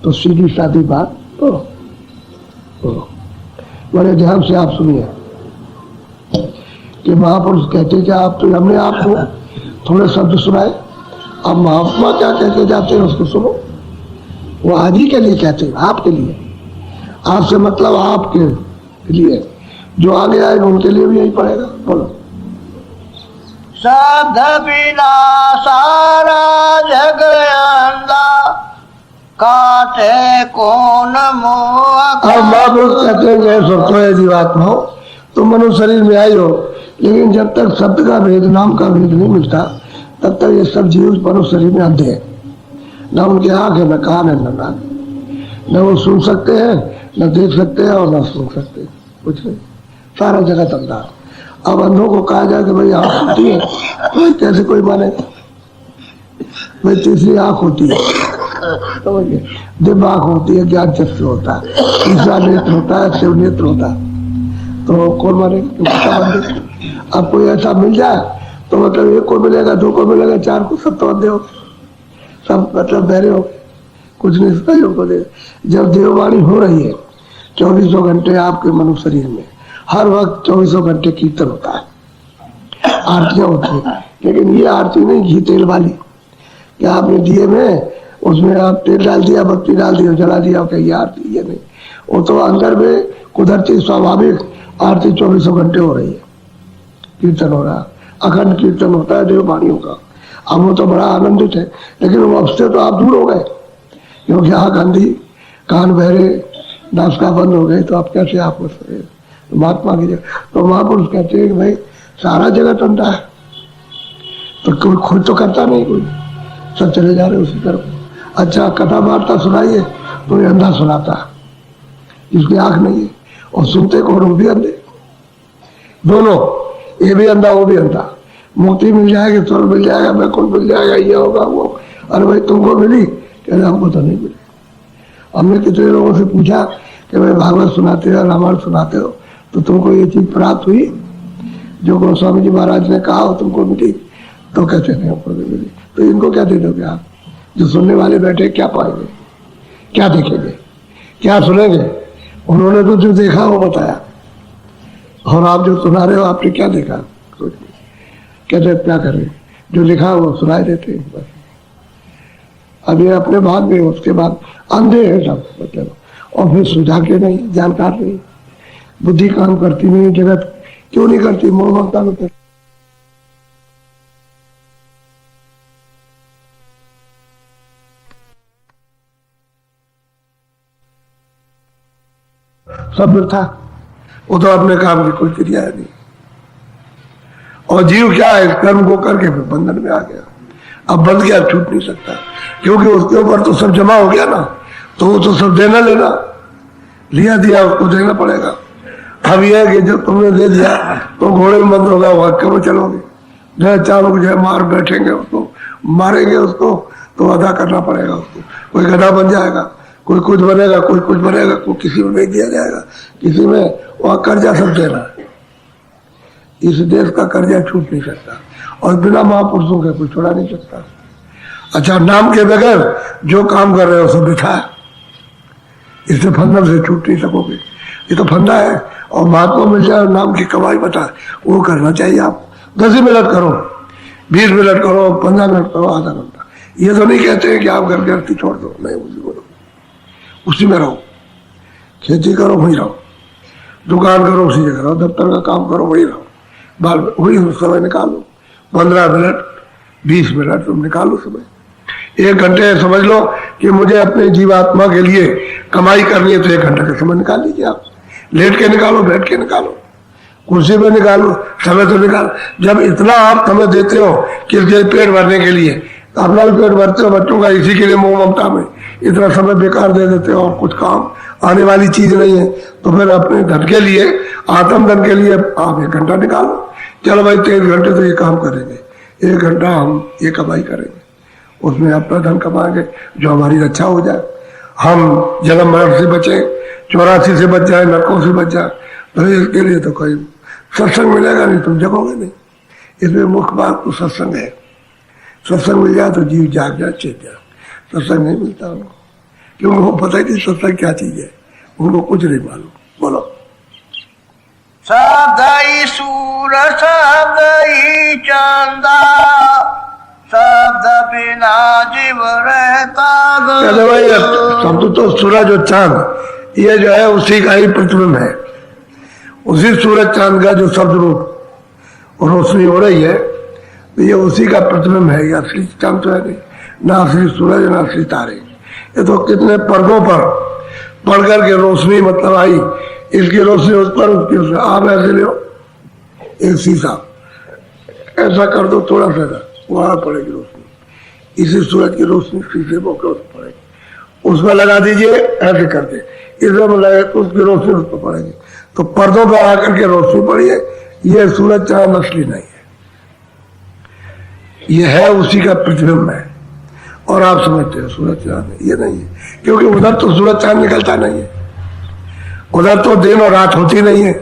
तो सीधी सादी बात तो बड़े ध्यान से आप सुनिए कि महापुरुष कहते क्या, आप तो हमने आपको थोड़े शब्द सुनाए, अब महात्मा क्या कहते जाते हैं उसको सुनो। वो आज ही के लिए कहते हैं, आपके लिए, आपसे मतलब आपके लिए, जो आगे आएगा उनके लिए भी यही पड़ेगा। बोलो। साध बिना सारा जग अंधा, काटे कौन मोह। अब महापुरुष कहते हैं जय सुरतो है जीवात्मा हो, तुम मनुष्य शरीर में आई हो, लेकिन जब तक शब्द का भेद, नाम का भेद नहीं मिलता, तब तक ये सब जीव मनुष्य शरीर में अंधे हैं। न उनकी आंख है, न कान है, न नाक, न वो सुन सकते हैं, न देख सकते हैं, और न सुन सकते हैं, कुछ नहीं, सारा जगत अंधा। अब अंधों को कहा जाए कि भाई आंख होती है, तो कैसे कोई माने? भाई तीसरी आंख होती है, समझिए, दिमाग होती है, ज्ञान चक्षु होता है, तीसरा नेत्र होता है, शिव नेत्र होता है, तो कौन मानेगा? अब कोई ऐसा मिल जाए तो मतलब एक को मिलेगा, दो को मिलेगा, चार को, सब तो अंधे हो, सब मतलब बहरे हो, कुछ नहीं सुनाई को दे। जब देववाणी हो रही है 24 घंटे आपके मनुष्य शरीर में, हर वक्त 24 घंटे कीर्तन होता है, आरतियां होती है, लेकिन ये आरती नहीं घी तेल वाली, क्या आपने दिए में उसमें आप तेल डाल दिया, बत्ती डाल दी, जला दिया, क्या ये आरती? ये नहीं, वो तो अंदर में कुदरती स्वाभाविक आरती 24 घंटे हो रही है, कीर्तन हो रहा, अखंड कीर्तन होता है देववाणियों का। अब वो तो बड़ा आनंदित है, लेकिन वो उससे तो आप दूर हो गए, क्योंकि आँख अंधी, कान बहरे, नासका बंद हो गए, तो आप कैसे आप महात्मा की जगह? तो महापुरुष कहते हैं कि भाई सारा जगत अंधा है, तो कोई खुद तो करता नहीं, कोई सब चले जा रहे उसी तरफ। अच्छा कथा वार्ता सुनाइए तो ये अंधा सुनाता है, जिसकी आंख नहीं है, और सुनते कौन? वो भी अंधे, दोनों, ये भी अंधा वो भी अंधा। मुक्ति मिल जाएगी, स्वर्ग मिल जाएगा, बैकुंठ मिल जाएगा, ये होगा वो। अरे भाई तुमको मिली? कहते हमको तो नहीं मिली। हमने कितने लोगों से पूछा कि भाई भागवत सुनाते हो, रामायण सुनाते हो, तो तुमको ये चीज प्राप्त हुई जो गोस्वामी जी महाराज ने कहा हो तुमको मिली? तो कहते नहीं हमको नहीं मिली। तो इनको क्या दे दोगे आप? जो सुनने वाले बैठे क्या पाएंगे, क्या देखेंगे, क्या सुनेंगे? उन्होंने तो जो देखा वो बताया, और आप जो सुना रहे हो आपने क्या देखा? कहते क्या करें, जो लिखा वो सुनाई देते हैं बस। अब ये अपने भाग में, उसके बाद अंधे हैं सब मतलब, और फिर सुझा के नहीं, जानकार नहीं, बुद्धि काम करती नहीं, जगत क्यों नहीं करती? मोह ममता में करती। सब मिथ्या, वो तो अपने काम की कोई क्रिया है नहीं। और जीव क्या है, कर्म को करके फिर बंधन में आ गया। अब बंध गया, छूट नहीं सकता, क्योंकि उसके ऊपर तो सब जमा हो गया ना, तो वो तो सब देना लेना, लिया दिया उसको देना पड़ेगा। अब यह है कि जब तुमने दे दिया तो घोड़े में बंद होगा, वह क्यों चलोगे? जय चारों जय मार बैठेंगे, उसको मारेंगे, उसको तो अदा करना पड़ेगा उसको। कोई गधा बन जाएगा, कोई कुछ बनेगा, कोई कुछ बनेगा, कोई किसी में बेच दिया जाएगा, किसी में वह कर्जा सब देना। इस देश का कर्जा छूट नहीं सकता, और बिना महापुरुषों के कोई छोड़ा नहीं सकता। अच्छा, नाम के बगैर जो काम कर रहे हो सब बिठा है, इससे फंदन से छूट नहीं सकोगे। ये तो फंदा है, और महात्मा मिल जाए नाम की कमाई बता, वो करना चाहिए। आप 10 मिनट करो, 20 मिनट करो, 15 मिनट करो, आधा घंटा। ये तो नहीं कहते हैं कि आप घर गृहस्थी छोड़ दो, नहीं, उसी को उसी में रहो, खेती करो वहीं रहो, दुकान करो उसी जगह रहो, दफ्तर का काम करो वहीं रहो, बाल वही समय निकालो, 15 मिनट 20 मिनट तुम निकालो समय। 1 घंटे समझ लो कि मुझे अपने जीवात्मा के लिए कमाई करनी है, तो 1 घंटे का समय निकाल लीजिए। आप लेट के निकालो, बैठ के निकालो, कुर्सी पे निकालो, समय तो निकालो। जब इतना आप समय देते हो कि पेट भरने के लिए, तो अपना भी पेट भरते हो, बच्चों का इसी के लिए मोह ममता में इतना समय बेकार दे देते हो, और कुछ काम आने वाली चीज नहीं है, तो फिर अपने धन के लिए, आत्म धन के लिए आप 1 घंटा निकालो। चलो भाई 23 घंटे तो ये काम करेंगे, 1 घंटा हम ये कमाई करेंगे, उसमें अपना धन कमाएंगे, जो हमारी रक्षा हो जाए, हम जन्म मरण से बचे, 84 से बच जाए, नरकों से बच जाए। तो इसके लिए तो कोई सत्संग मिलेगा नहीं, तुम जगोगे नहीं। इसमें मुख्य बात तो सत्संग है। सत्संग मिल जाए तो जीव जाग जाए, चेत जाए। सत्संग नहीं मिलता उनको, क्योंकि उनको पता ही नहीं सत्संग क्या चीज है, उनको कुछ नहीं मालूम। बोलो। शब्द ही सूर शब्द ही चंदा, शब्द बिना जीव रहता। भाई शब्द तो सूरज और चांद, ये जो है उसी का ही प्रतिबिंब है। उसी सूरज चांद का जो शब्द रूप और रोशनी हो रही है, तो ये उसी का प्रतिबिंब है। ये असली चांद तो है नहीं, ना असली सूरज ना असली तारे। ये तो कितने पर्दों पर पड़ करके रोशनी मतलब आई, इसकी रोशनी उस पर, उसकी उस पर। आप ऐसे लो एक शीशा, ऐसा कर दो थोड़ा सा, वहां पड़ेगी रोशनी। इसी सूरज की रोशनी शीशे पर पड़ेगी, उसमें लगा दीजिए ऐसे करके, इसमें लगे तो उसकी रोशनी उस पर पड़ेगी। तो पर्दों पर आकर के रोशनी पड़ी है। ये सूरज चांद असली नहीं है, ये है उसी का प्रतिबिंब है। और आप समझते हो सूरज चांद, ये नहीं है, क्योंकि उधर तो सूरज चांद निकलता नहीं है, उधर तो दिन और रात होती नहीं है,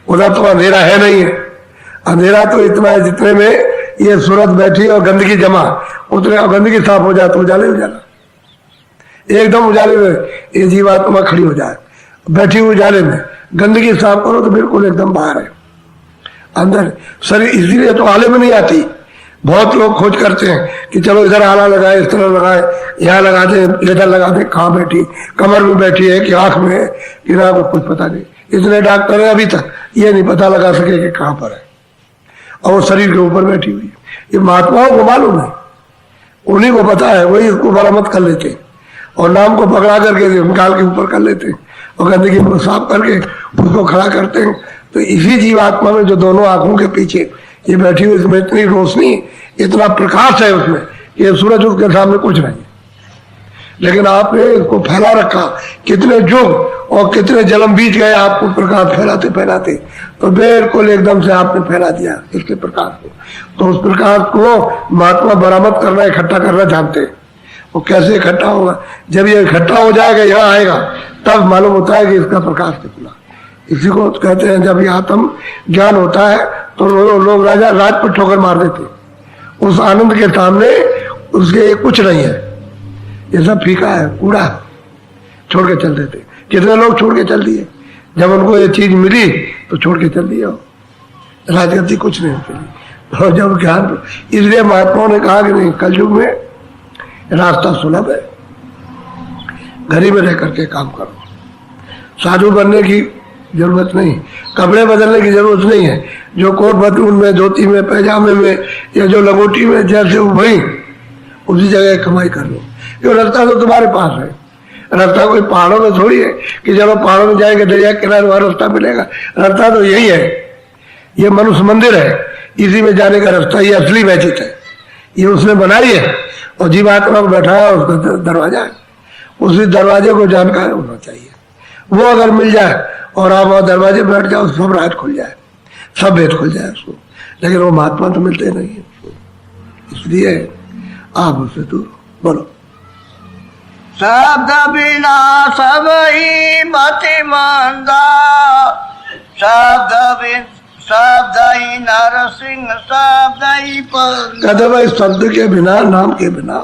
उधर तो अंधेरा है नहीं है। अंधेरा तो इतना है जितने में ये सूरज बैठी और गंदगी जमा, उतने और गंदगी साफ हो जाए तो उजाले उजाला, एकदम उजाले में ये जीवात्मा खड़ी हो जाए, बैठी हुई उजाले में। गंदगी साफ करो तो बिल्कुल एकदम बाहर है, अंदर शरीर। इसीलिए तो आले में नहीं आती। बहुत लोग खोज करते हैं कि चलो इधर आला लगाए, इस तरह लगाए, यहाँ लगा दे, इधर लगा दे, कहाँ बैठी, कमर में बैठी है कि आंख में है कि ना, को कुछ पता नहीं। इतने डॉक्टर है अभी तक ये नहीं पता लगा सके कि कहाँ पर है, और वो शरीर के ऊपर बैठी हुई है। ये महात्माओं को मालूम है, उन्हीं को पता है, वही इसको बरामद कर लेते हैं और नाम को पकड़ा करके निकाल के ऊपर कर लेते हैं और गंदगी को साफ करके उसको खड़ा करते हैं। तो इसी जीवात्मा में जो दोनों आंखों के पीछे ये बैठी हुई, इसमें इतनी रोशनी, इतना प्रकाश है उसमें कि ये सूरज उसके सामने कुछ नहीं। लेकिन आपने इसको फैला रखा, कितने युग और कितने जन्म बीत गए आपको प्रकाश फैलाते फैलाते, तो बिल्कुल एकदम से आपने फैला दिया इसके प्रकाश को। तो उस प्रकाश को महात्मा बरामद करना, इकट्ठा करना जानते हैं। वो कैसे इकट्ठा होगा? जब ये इकट्ठा हो जाएगा, यहाँ आएगा, तब मालूम होता है कि इसका प्रकाश कितना। इसी को कहते हैं जब ये आत्म ज्ञान होता है तो लोग राजा राज पर ठोकर मार देते, उस आनंद के सामने उसके कुछ नहीं है। ये सब फीका है, कूड़ा, छोड़ के चल देते। कितने लोग छोड़ के चल दिए, जब उनको ये चीज मिली तो छोड़ के चल दिया, राजगति कुछ नहीं होती। और जब ज्ञान, इसलिए महात्माओं ने कहा कि नहीं, कलयुग में रास्ता सुलभ है, घर ही में रह करके काम करो, साधु बनने की जरूरत नहीं, कपड़े बदलने की जरूरत नहीं है। जो कोट बटून में, धोती में, पैजामे में या जो लंगोटी में जैसे वही उसी जगह कमाई कर लो, क्यों रास्ता तो तुम्हारे पास है। रास्ता कोई पहाड़ों में थोड़ी है कि चलो पहाड़ों में जाएंगे दरिया किनारे वहां रास्ता मिलेगा, रास्ता तो यही है। ये मनुष्य मंदिर है, इसी में जाने का रास्ता, ये असली मस्जिद है, ये उसने बनाई है और जीवात्मा को बैठाया, उसका दरवाजा है, उसी दरवाजे को जानकार होना चाहिए। वो अगर मिल जाए और आप वहां दरवाजे बैठ जाओ, सब रात खुल जाए, सब भेद खुल जाए उसको, लेकिन वो महात्मा तो मिलते नहीं है उसको, इसलिए आप उससे दूर। बोलो, शब्द बिना सब ही मति मंदा, शब्द ही नरसिंह, शब्द ही पर। कहते भाई शब्द के बिना, नाम के बिना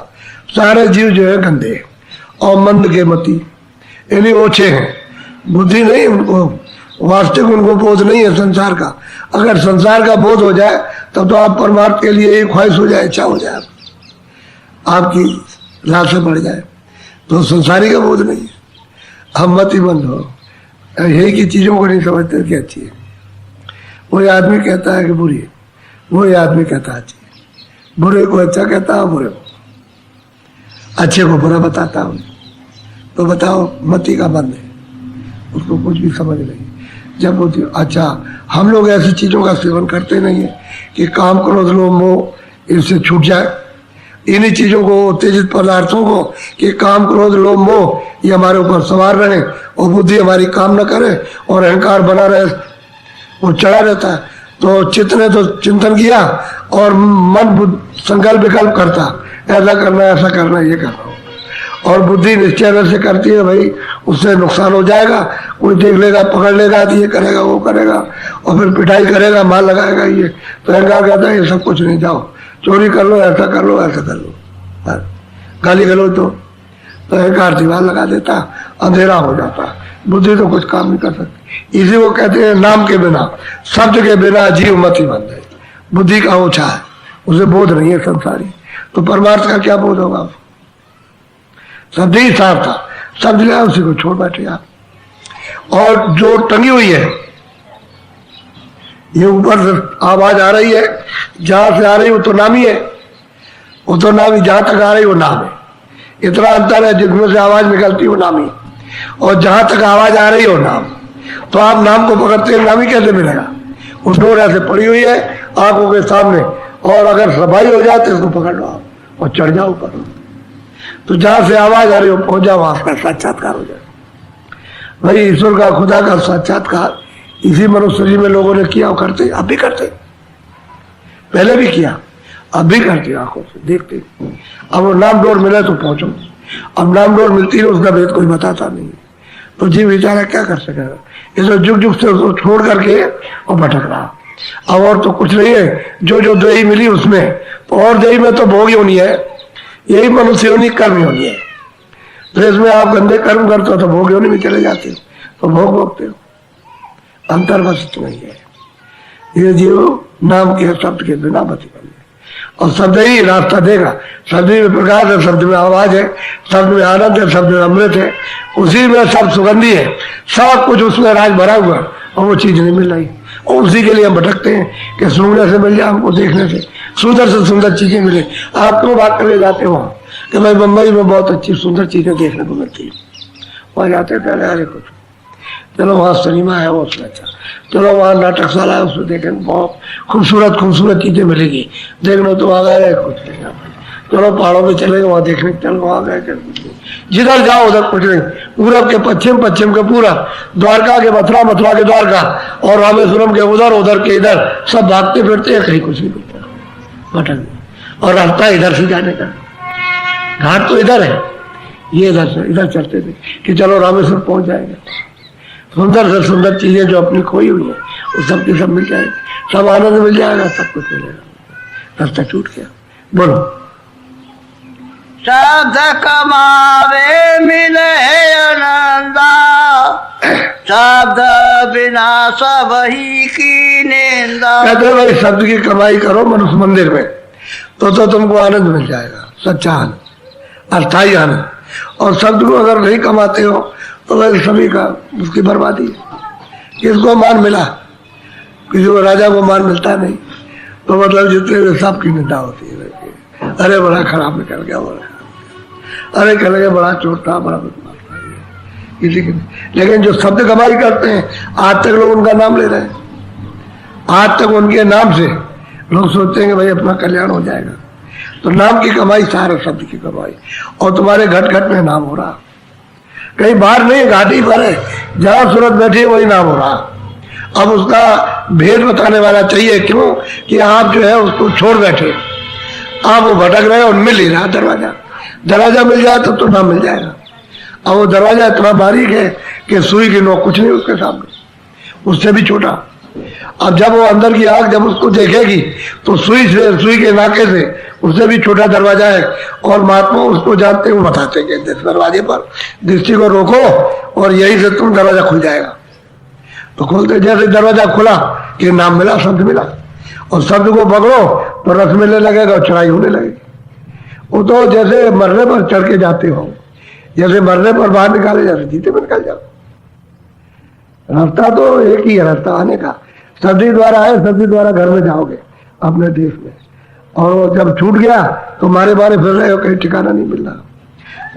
सारे जीव जो है गंदे और मंद के मति, यानी ओछे हैं, बुद्धि नहीं उनको, वास्तविक उनको बोध नहीं है संसार का। अगर संसार का बोध हो जाए तब तो आप परमार्थ के लिए एक ख्वाहिश हो जाए, इच्छा हो जाए, आपकी लालसा बढ़ जाए, तो संसारी का बोध नहीं है। हम मति बंद हो, यही की चीजों को नहीं समझते कि अच्छी है। वही आदमी कहता है कि बुरी है, वही आदमी कहता है अच्छी है, बुरे को अच्छा कहता है, बुरे को अच्छे को बुरा बताता हूँ। तो बताओ, मति का बंद है, उसको कुछ भी समझ नहीं। जब वो अच्छा, हम लोग ऐसी चीजों का सेवन करते नहीं है कि काम, क्रोध, लोभ, मोह इनसे छूट जाए। इन्हीं चीजों को, उत्तेजित पदार्थों को, कि काम, क्रोध, लोभ, मोह ये हमारे ऊपर सवार रहे और बुद्धि हमारी काम न करे और अहंकार बना रहे, वो चढ़ा रहता है। तो चित्त ने तो चिंतन किया और मन संकल्प विकल्प करता, ऐसा करना, ऐसा करना, ये करना, और बुद्धि निश्चय से करती है, भाई उससे नुकसान हो जाएगा, कोई देख लेगा, पकड़ लेगा, तो ये करेगा, वो करेगा, और फिर पिटाई करेगा, मार लगाएगा। ये तो अहंकार कहता है ये सब कुछ नहीं, जाओ चोरी कर लो, ऐसा कर लो, ऐसा कर लो, गाली गलो तो अहंकार दीवार लगा देता, अंधेरा हो जाता, बुद्धि तो कुछ काम नहीं कर सकती। इसी को कहते हैं नाम के बिना, शब्द के बिना जीव मति बंद है, बुद्धि का ओछा है, उसे बोध नहीं है संसारी, तो परमार्थ का क्या बोध होगा। शब्द ही सार था, शब्द लिया उसी को छोड़ बैठे आप। और जो टंगी हुई है, ये ऊपर से आवाज आ रही है, जहां से आ रही वो तो नाम ही है, वो तो नाम ही, जहां तक आ रही वो नाम है। इतना अंतर है, जिसमें से आवाज निकलती है वो नाम ही, और जहां तक आवाज आ रही है वो नाम। तो आप नाम को पकड़ते हैं, नाम ही कैसे मिलेगा। वो डोर ऐसे पड़ी हुई है आंखों के सामने, और अगर सफाई हो जाए तो इसको पकड़ लो आप और चढ़ जाओ ऊपर। तो जहां से आवाज आ रही हो पहुंच जाओ, आपका साक्षात्कार हो जाए। भाई ईश्वर का, खुदा का साक्षात्कार इसी मनुष्य शरीर में लोगों ने किया और करते, अब भी करते, पहले भी किया, अब भी करते, आंखों से देखते। अब वो नाम डोर मिले तो पहुंचो, अब नाम डोर मिलती है उसका भेद कोई बताता नहीं, तो जीव बेचारा क्या कर सकेगा। इसे जुग जुग से उसको छोड़ करके और भटक रहा। अब और तो कुछ नहीं है, जो जो दही मिली उसमें, तो और दही में तो भोग होनी है, यही मनुष्य होनी, कर्म होनी है। तो इसमें आप गंदे कर्म करते हो तो भोग योनि में चले जाते हो, तो भोग भोगते हो, अंतर बस नहीं है। ये जीव नाम के, शब्द के बिना मति बंद है, और शब्द ही रास्ता देगा। शब्द में प्रकाश है, शब्द में आवाज है, शब्द में आनंद है, शब्द में अमृत है, उसी में सब सुगंधी है, सब कुछ उसमें राज भरा हुआ, और वो चीज नहीं मिल रही, और उसी के लिए हम भटकते हैं कि सुनने से मिल जाए, हमको देखने से सुंदर से सुंदर चीजें मिले। आप क्यों बात करने जाते हो कि भाई मुंबई में बहुत अच्छी सुंदर चीजें देखने को मिलती है, वहां जाते पहले, अरे कुछ चलो वहाँ सिनेमा है वो उसमें अच्छा, चलो वहाँ नाटकशाला है उसमें देखें बहुत खूबसूरत खूबसूरत चीजें मिलेगी, देखना तो वहाँ गए कुछ नहीं, चलो पहाड़ों में चले वहाँ देखने, चलो वहाँ गए, जिधर जाओ उधर कुछ नहीं। पूरब के पश्चिम, पश्चिम के पूरा, द्वारका के मथुरा, मथुरा के द्वारका, और रामेश्वरम के उधर, उधर के इधर, सब भागते फिरते हैं, कहीं कुछ नहीं मिलता, भटक। और रास्ता इधर से जाने का, घाट तो इधर है, ये इधर से इधर चलते थे कि चलो रामेश्वर पहुंच जाएंगे। सुंदर से सुंदर चीजें जो अपनी खोई हुई है वो सब की सब मिल जाएगी, सब आनंद मिल जाएगा, सब कुछ मिलेगा, रास्ता टूट गया। बोलो, शब्द कमावे मिले आनंदा, शब्द बिना सब ही की निंदा। कहते भाई शब्द की कमाई करो मनुष्य मंदिर में तो तुमको आनंद मिल जाएगा, सच्चा आनंद, अस्थायी आनंद। और शब्द को अगर नहीं कमाते हो तो भाई सभी का उसकी बर्बादी है। किसको मान मिला? किसी को राजा को मान मिलता नहीं, तो मतलब जितने भी सबकी निंदा होती है। अरे बड़ा खराब निकल गया, बड़ा अरे कह लगे बड़ा चोट था, बड़ा बदमाश था, किसी के नहीं। लेकिन जो शब्द कमाई करते हैं आज तक लोग उनका नाम ले रहे हैं, आज तक उनके नाम से लोग सोचते हैं कि भाई अपना कल्याण हो जाएगा। तो नाम की कमाई सारा शब्द की कमाई, और तुम्हारे घट घट में नाम हो रहा, कहीं बाहर नहीं घाटी पर है, जहां सूरत बैठी है वही नाम हो रहा। अब उसका भेद बताने वाला चाहिए, क्यों कि आप जो है उसको छोड़ बैठे, आप वो भटक रहे और मिल ही रहा दरवाजा। दरवाजा मिल जाए तो नाम मिल जाएगा। अब वो दरवाजा इतना बारीक है कि सुई की नोक कुछ नहीं उसके सामने, उससे भी छोटा। अब जब वो अंदर की आंख जब उसको देखेगी तो सुई के नाके से उससे भी छोटा दरवाजा है। और महात्मा उसको जानते हुए बताते कि इस दरवाजे पर दृष्टि को रोको और यही से तुम दरवाजा खुल जाएगा। तो खोलते जैसे दरवाजा खुला कि नाम मिला, शब्द मिला, और शब्द को पकड़ो तो रस मिलने लगेगा और चढ़ाई होने लगेगी। वो तो जैसे मरने पर चढ़ के जाते हो, जैसे मरने पर बाहर निकाले जाते जीते में निकल जाओ। रास्ता तो एक ही है, रास्ता आने का सदी द्वारा है, सदी द्वारा घर में जाओगे अपने देश में। और जब छूट गया तो मारे मारे फिर रहे हो, कहीं ठिकाना नहीं मिल रहा।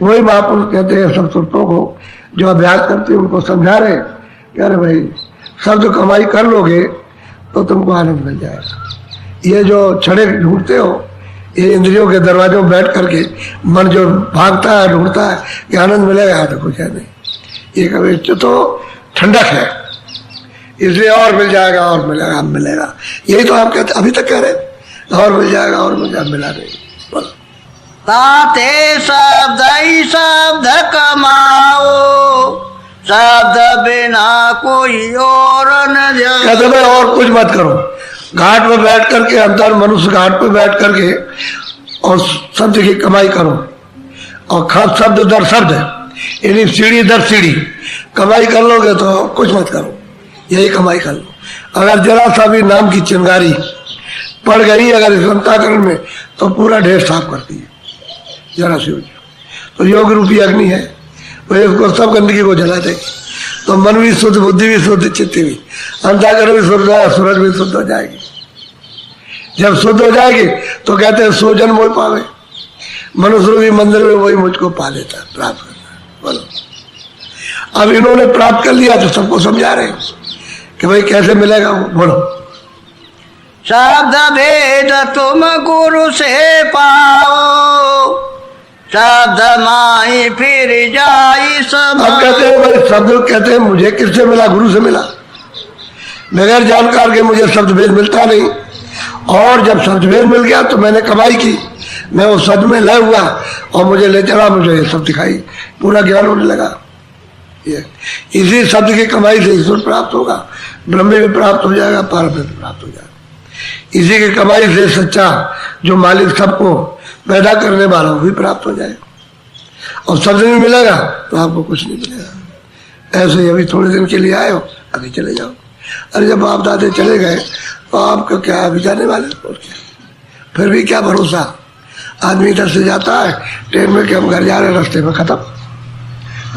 वही महापुरुष कहते हैं सब सुरतों को जो अभ्यास करते हैं उनको समझा रहे कि अरे भाई शब्द कमाई कर लोगे तो तुमको आनंद मिल जाएगा। ये जो छड़े ढूंढते हो, ये इंद्रियों के दरवाजों में बैठ करके मन जो भागता है ढूंढता है कि आनंद मिलेगा, तो कुछ है नहीं। ये कभी तो ठंडक है, इसलिए और मिल जाएगा और मिलेगा मिलेगा, यही तो आप कहते अभी तक कह रहे और मिल जाएगा और मिल जाएगा, मिला नहीं। ताते शब्द ही शब्द कमाओ, शब्द बिना कोई और न जाए। कहते भाई और कुछ मत करो, घाट पे बैठ करके, अंतर मनुष्य घाट पे बैठ करके और शब्द की कमाई करो, और शब्द दर शब्द यानी सीढ़ी दर सीढ़ी कमाई कर लोगे तो कुछ मत करो, यही कमाई कर लो। अगर जरा सा भी नाम की चिंगारी पड़ गई अगर इस अंतःकरण में तो पूरा ढेर साफ करती है जरा सी। तो योग रूपी अग्नि है, वही उसको सब गंदगी को जला देगी। तो मन भी शुद्ध, बुद्धि भी शुद्ध, चित्त भी, अंतःकरण भी शुद्ध है, सूरज भी शुद्ध हो जाएगी। जब शुद्ध हो जाएगी तो कहते हैं सो जन्म हो पावे, मनुष्य भी मंदिर में वही मुझको पा लेता है, प्राप्त करता है। बोलो अब इन्होंने प्राप्त कर लिया तो सबको समझा रहे कि भाई कैसे मिलेगा वो। बोलो शब्द भेद तुम गुरु से पाओ, शब्द माई फिर जाई सब। अब कहते हैं भाई शब्द कहते हैं मुझे किससे मिला? गुरु से मिला। बगैर जानकार के मुझे शब्द भेद मिलता नहीं, और जब शब्द भेद मिल गया तो मैंने कमाई की, मैं वो शब्द में लय हुआ और मुझे ले चला, मुझे ये सब दिखाई, पूरा ज्ञान होने लगा। ये इसी शब्द की कमाई से ईश्वर प्राप्त होगा, ब्रह्म भी प्राप्त हो जाएगा, पारब्रह्म भी प्राप्त हो जाएगा। इसी की कमाई से सच्चा जो मालिक सबको पैदा करने वाला वो भी प्राप्त हो जाएगा, और शब्द भी मिलेगा तो आपको कुछ नहीं मिलेगा। ऐसे ही अभी थोड़े दिन के लिए आए हो, अभी चले जाओ। अरे जब आप दादे चले गए तो आपका क्या अभी जाने वाले, और क्या फिर भी क्या भरोसा। आदमी इधर से जाता है ट्रेन में कि हम घर जा रहे हैं, रास्ते में खत्म,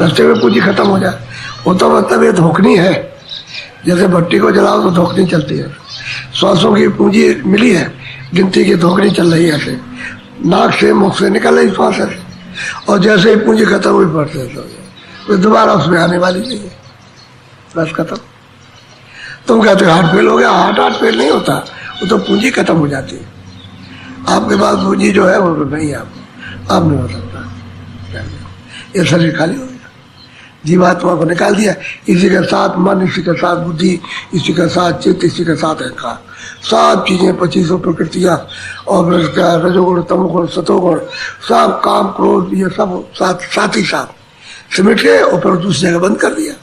रास्ते में पूंजी खत्म हो जाए। वो तो मतलब ये धोखनी है, जैसे भट्टी को जलाओ तो धोखनी चलती है। श्वासों की पूंजी मिली है, गिनती की धोखनी चल रही है, ऐसे नाक से मुख से निकल रही श्वास है, और जैसे ही पूंजी खत्म हुई पड़ते तो दोबारा उसमें आने वाली नहीं है, बस खत्म। तुम कहते हो हार्ट फेल हो गया, हार्ट फेल नहीं होता, वो तो पूंजी खत्म हो जाती है। आपके पास पूंजी जो है वो नहीं है, आप नहीं हो सकता। ये शरीर खाली हो गया, जीवात्मा को निकाल दिया, इसी के साथ मन, इसी के साथ बुद्धि, इसी के साथ चित्त, इसी के साथ अहंकार, सब चीजें 25 प्रकृतियां और रजोगुण तमोगुण सतोगुण सब काम क्रोध ये सब साथ ही साथ सिमट के और फिर दूसरी जगह बंद कर दिया।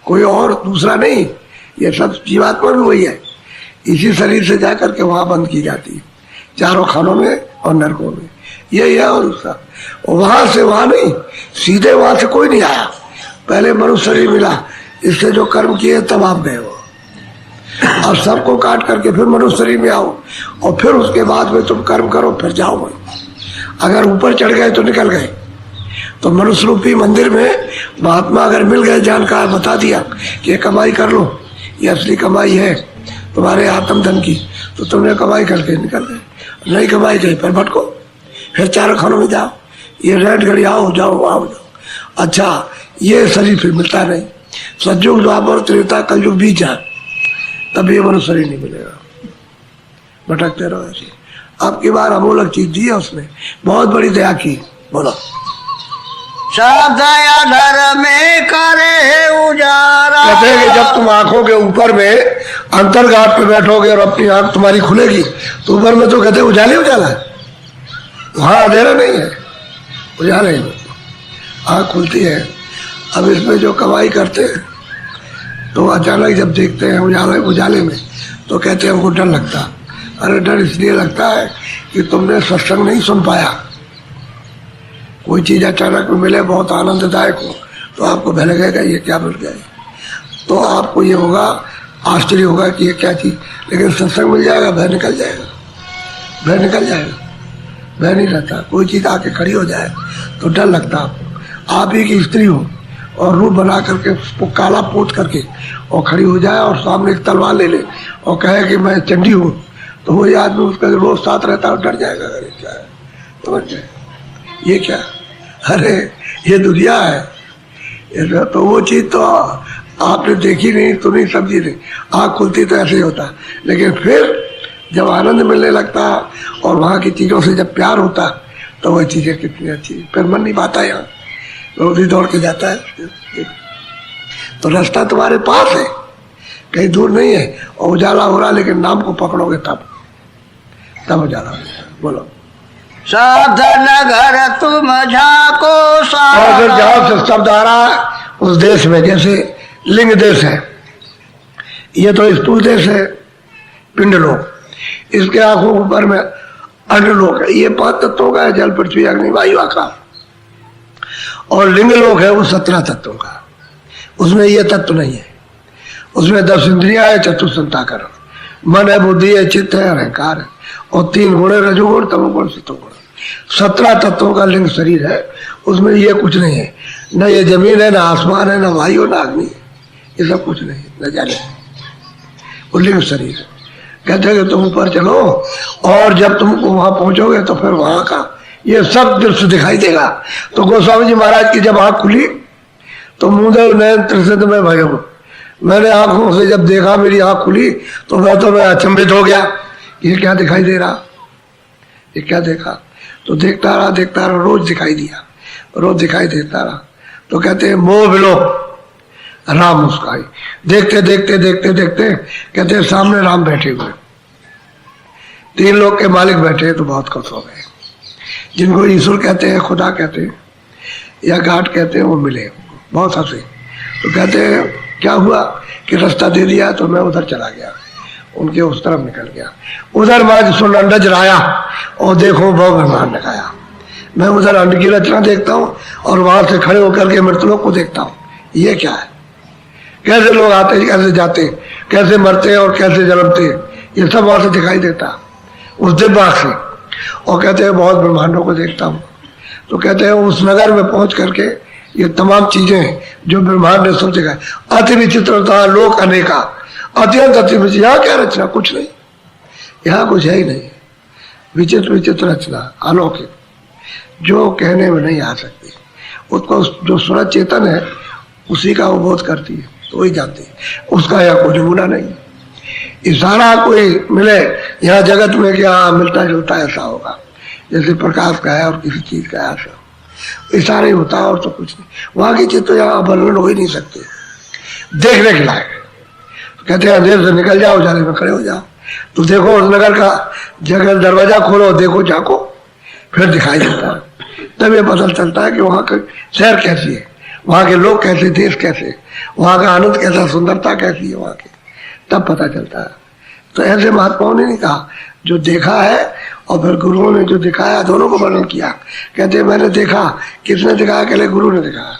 कोई और दूसरा नहीं, ये सब जीवात्मा भी वही है, इसी शरीर से जाकर के वहां बंद की जाती है, चारों खानों में और नरकों में। यही है। और उसका वहां से वहां नहीं, सीधे वहां से कोई नहीं आया, पहले मनुष्य शरीर मिला, इससे जो कर्म किए तब आप गए हो। अब सबको काट करके फिर मनुष्य शरीर में आओ, और फिर उसके बाद में तुम कर्म करो, फिर जाओ वहीं। अगर ऊपर चढ़ गए तो निकल गए। तो मनुष्य रूपी मंदिर में महात्मा अगर मिल गए, जानकार बता दिया कि ये कमाई कर लो, ये असली कमाई है तुम्हारे आत्मधन की, तो तुमने कमाई करके निकल गए। नहीं कमाई कहीं पर भटको, फिर चारों खानों में जाओ, ये रेड घड़ी आओ जाओ आओ जाओ। अच्छा, ये शरीर फिर मिलता नहीं। सतयुग, द्वापर, त्रेता, कलयुग बीत जाए तब ये मनुष्य शरीर नहीं मिलेगा, भटकते रहो ऐसे। आपकी बार अमूलक चीज दी है उसने, बहुत बड़ी दया की। बोलो। सब दया धर में करे उजारा। कहते हैं कि जब तुम आंखों के ऊपर में अंतर्घात पे बैठोगे और अपनी आंख तुम्हारी खुलेगी तो ऊपर में तो कहते हैं उजाले उजाला है, वहां अंधेरा नहीं है, उजाले ही आंख खुलती है। अब इसमें जो कमाई करते हैं तो अचानक जब देखते हैं उजाले में तो कहते हैं हमको डर लगता। अरे डर इसलिए लगता है कि तुमने सत्संग नहीं सुन पाया। कोई चीज अचानक में मिले बहुत आनंददायक हो तो आपको भय लगेगा ये क्या मिल गया, तो आपको ये होगा, आश्चर्य होगा कि ये क्या चीज। लेकिन सत्संग मिल जाएगा, भय निकल जाएगा, भय निकल जाएगा, भय नहीं रहता। कोई चीज आके खड़ी हो जाए तो डर लगता आपको। आप ही की स्त्री हो और रूप बना करके उसको काला पोत करके और खड़ी हो जाए और सामने एक तलवार ले ले और कहे कि मैं चंडी हूँ, तो वही आदमी उसका रोज साथ रहता है और डर जाएगा। अरे क्या है, समझ जाए ये क्या, अरे ये दुनिया है। तो वो चीज तो आपने देखी नहीं, सुनी, समझी नहीं, आँख खुलती तो ऐसे ही होता। लेकिन फिर जब आनंद मिलने लगता और वहाँ की चीज़ों से जब प्यार होता तो वह चीज़ें कितनी अच्छी, फिर मन नहीं पाता, यहाँ रोज ही दौड़ के जाता है। तो रास्ता तुम्हारे पास है, कहीं दूर नहीं है, और उजाला हो रहा, लेकिन नाम को पकड़ोगे तब उजाला हो जाएगा। बोलो। साधन घर तुम झाको और फिर जहां से शब्द आ रहा है उस देश में, जैसे लिंग देश है, ये तो स्थूल देश है, पिंड लोक, इसके आंखों ऊपर में अन्न लोक है। ये 5 तत्वों का है, जल, पृथ्वी, अग्नि, वायु, आकाश। और लिंग लोक है वो 17 तत्वों का, उसमें ये तत्व नहीं है। उसमें 10 इंद्रियां है, चतुष्संताकरण, मन है, बुद्धि है, चित्त है, अहंकार है, और 3 गुण है, रजोगुण, तमोगुण, सतोगुण। 17 तत्वों का लिंग शरीर है, उसमें ये कुछ नहीं है। न ये जमीन है, न आसमान है, न वायु, न अग्नि, ये सब कुछ नहीं, न जाने, वो लिंग शरीर है। कहते हैं कि तुम ऊपर चलो और जब तुम वहां पहुंचोगे तो फिर वहां का ये सब दृश्य दिखाई देगा। तो गोस्वामी जी महाराज की जब आंख खुली तो मुंदे नेत्र से मैं भय हूं, मैंने आंखों से जब देखा, मेरी आंख खुली तो मैं अचंभित हो गया, ये क्या दिखाई दे रहा, ये क्या देखा। तो देखता रहा, रोज दिखाई दिया, रोज दिखाई देता रहा। तो कहते हैं मोह विलो राम मुस्काई, देखते देखते देखते देखते कहते हैं सामने राम बैठे हुए, 3 लोग के मालिक बैठे, तो बहुत खुश हो गए। जिनको ईश्वर कहते हैं, खुदा कहते हैं या घाट कहते हैं, वो मिले, बहुत हंसे। तो कहते हैं क्या हुआ कि रास्ता दे दिया, तो मैं उधर चला गया, उनके उस तरफ निकल गया। उधर मैं सुन राया और देखो भव ब्रह्मांड लगाया। मैं उधर अंड की रचना देखता हूँ और वहां से खड़े होकर के मृतलोक को देखता हूँ। ये क्या है, कैसे लोग आते हैं, कैसे जाते, कैसे मरते हैं और कैसे जन्मते, ये सब वहां से दिखाई देता उस दिव्य से। और कहते हैं बहुत ब्रह्मांडों को देखता हूँ। तो कहते हैं उस नगर में पहुंच करके ये तमाम चीजें जो ब्रह्मांड ने सब दिखाई, अति विचित्रता, लोक अनेका, अत्यंत अति विचित्र। यहाँ क्या रचना, कुछ नहीं, यहाँ कुछ है ही नहीं, विचित्र विचित्र रचना, अलौकिक, जो कहने में नहीं आ सकती। उसको जो सूरज चेतन है उसी का वो बोध करती है, तो वही जानती है, उसका यहाँ कोई नमूना नहीं। इशारा कोई मिले यहाँ जगत में क्या मिलता जुलता ऐसा होगा, जैसे प्रकाश का है और किसी चीज का है, ऐसा इशारा ही होता है और तो कुछ नहीं। वहां की चीज तो यहाँ वर्णन हो ही नहीं सकते, देखने के लायक। कहते हैं अंधेर से निकल जाओ, उजाले में खड़े हो जाओ, तो देखो उस नगर का जगह दरवाजा खोलो, देखो झांको, फिर दिखाई देता है। तब ये पता चलता है कि वहाँ का शहर कैसी है, वहाँ के लोग कैसे, देश कैसे, वहाँ का आनंद कैसा, सुंदरता कैसी है वहाँ की, तब पता चलता है। तो ऐसे महात्माओं ने नहीं कहा, जो देखा है और फिर गुरुओं ने जो दिखाया दोनों को वर्णन किया। कहते मैंने देखा, किसने दिखाया? कहले गुरु ने दिखाया।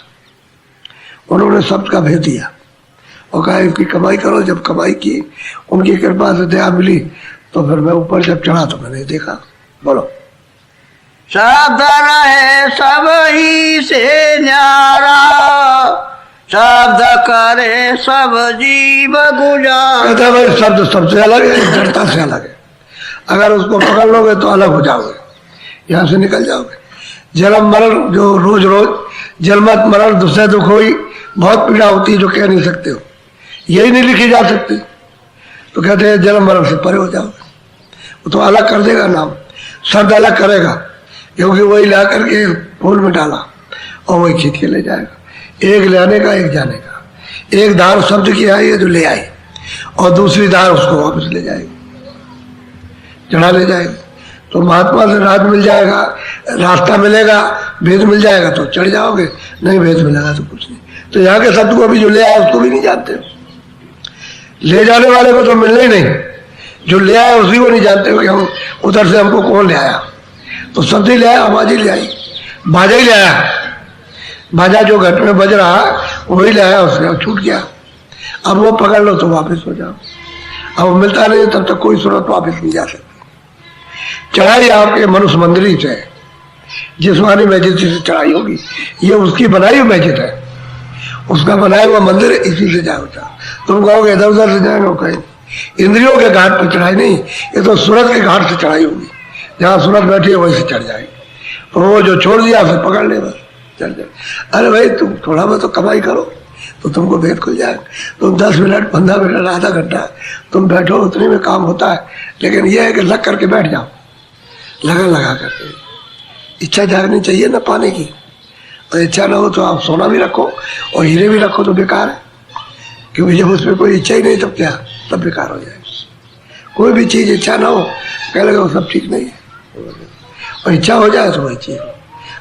उन्होंने शब्द का भेद दिया और कहा इसकी कमाई करो। जब कमाई की, उनकी कृपा से दया मिली, तो फिर मैं ऊपर जब चढ़ा तो मैंने देखा। बोलो। शब्द रहे सब ही से न्यारा, शब्द करे सब जीव गुजार। कहते हैं भाई शब्द सबसे अलग है, जड़ता से अलग है। अगर उसको पकड़ लोगे तो अलग हो जाओगे, यहाँ से निकल जाओगे। जन्म मरण जो रोज रोज जन्मत मरण दूसरे दुख हुई, बहुत पीड़ा होती है जो कह नहीं सकते हो, यही नहीं लिखी जा सकती। तो कहते हैं जन्म मरण से परे हो जाओगे। वो तो अलग कर देगा नाम, शब्द अलग करेगा, क्योंकि वही ला करके फूल में डाला और वही खींच के ले जाएगा। एक ले आने का, एक जाने का। एक धार शब्द की आई है जो ले आई, और दूसरी धार उसको वापस ले जाएगी, चढ़ा ले जाएगी। तो महात्मा से राज मिल जाएगा, रास्ता मिलेगा, भेद मिल जाएगा तो चढ़ जाओगे, नहीं भेद मिलेगा तो कुछ नहीं। तो यहाँ के शब्द को अभी जो ले आया उसको भी नहीं जानते, ले जाने वाले को तो मिलना ही नहीं, जो ले आया उसी को नहीं जानते कि हम उधर से हमको कौन ले आया। तो शब्द ही ले आया, आवाज ही ले आई, बाजा ही ले आया। बाजा जो घट में बज रहा वही ले आया, उसने छूट गया। अब वो पकड़ लो तो वापस हो जाओ। अब मिलता नहीं तब तक कोई सूरत वापस नहीं जा सकती। चढ़ाई आपके मनुष्य मंदिर से, जिस्मानी मस्जिद से चढ़ाई होगी, ये उसकी बनाई हुई मस्जिद है, उसका बनाया हुआ मंदिर इसी से जाओ। तुम कहोगे इधर उधर से जाएंगे, कहीं इंद्रियों के घाट पर चढ़ाई नहीं, ये तो सूरत के घाट से चढ़ाई होगी। जहाँ सूरत बैठी है वहीं से चढ़ जाएगी। तो वो जो छोड़ दिया उसे पकड़ ले, बस चढ़ जाए। अरे भाई तुम थोड़ा बहुत तो कमाई करो तो तुमको भेद खुल जाएगा। तुम 10 मिनट 15 मिनट आधा घंटा तुम बैठो, उतने में काम होता है। लेकिन यह है कि लग करके बैठ जाओ, लगन लगा करके। इच्छा जागनी चाहिए ना पाने की, और इच्छा ना हो तो आप सोना भी रखो और हीरे भी रखो तो बेकार है, क्योंकि जब उसमें कोई इच्छा ही नहीं तब क्या, तब बेकार हो जाए। कोई भी चीज़ इच्छा ना हो कह लगे वो सब ठीक नहीं है, और इच्छा हो जाए तो वही चीज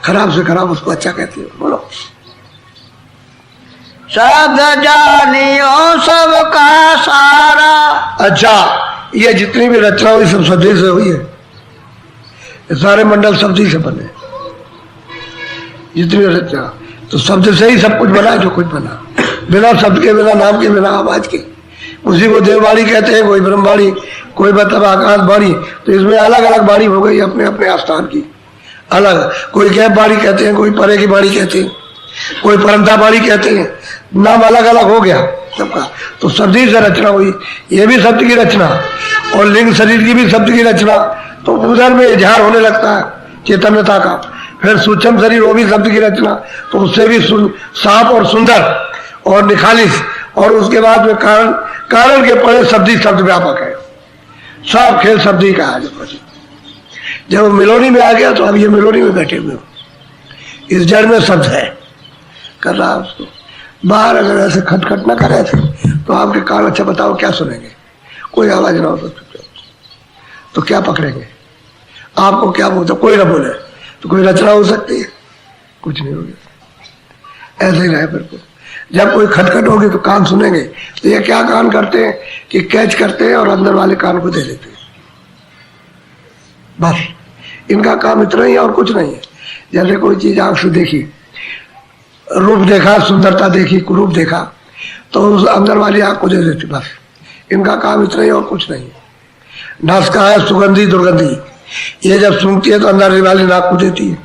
खराब से खराब उसको अच्छा कहते हो। बोलो। शब्द जानियो सबका सारा। अच्छा, ये जितनी भी रचना हुई सब शब्द से हुई है, ये सारे मंडल शब्द ही से बने। जितनी रचना तो शब्द से ही सब कुछ बना, जो कुछ बना। बिना शब्द के, बिना नाम के, बिना आवाज के, उसी को देववाणी कहते हैं, कोई ब्रह्मवाणी, कोई मतलब आकाश वाणी। तो इसमें अलग अलग वाणी हो गई अपने अपने आस्थान की अलग। कोई गैप वाणी कहते हैं, कोई परे की वाणी कहते हैं, कोई परमता वाणी कहते हैं, नाम अलग अलग हो गया सबका। तो शब्द ही से रचना हुई, ये भी शब्द की रचना, और लिंग शरीर की भी शब्द की रचना। तो उधर में इजहार होने लगता है चैतन्यता का। फिर सूक्ष्म शरीर, वो भी शब्द की रचना, तो उससे भी साफ और सुंदर और निखालिस। और उसके बाद में कारण, कारण के परे शब्द ही शब्द व्यापक है, सब खेल शब्द ही कहा है। जब मिलोनी में आ गया तो अब ये मिलोनी में बैठे हुए हो, इस जड़ में शब्द है, कर रहा उसको। बाहर अगर ऐसे खटखट ना करे थे तो आपके कान, अच्छा बताओ क्या सुनेंगे, कोई आवाज ना हो तो क्या पकड़ेंगे, आपको क्या बोलते, कोई ना बोले तो कोई रचना हो सकती है, कुछ नहीं होगी। ऐसे ही रहे बिल्कुल। जब कोई खटखट होगी तो कान सुनेंगे। तो ये क्या कान करते हैं कि कैच करते हैं और अंदर वाले कान को दे देते हैं, बस इनका काम इतना ही और कुछ नहीं है। जैसे कोई चीज आंख से देखी, रूप देखा, सुंदरता देखी, कुरूप देखा, तो उस अंदर वाली आंख को दे देती, बस इनका काम इतना ही और कुछ नहीं है। नाक का है सुगंधी दुर्गंधी, ये जब सूंघती है तो अंदर वाली नाक को देती है।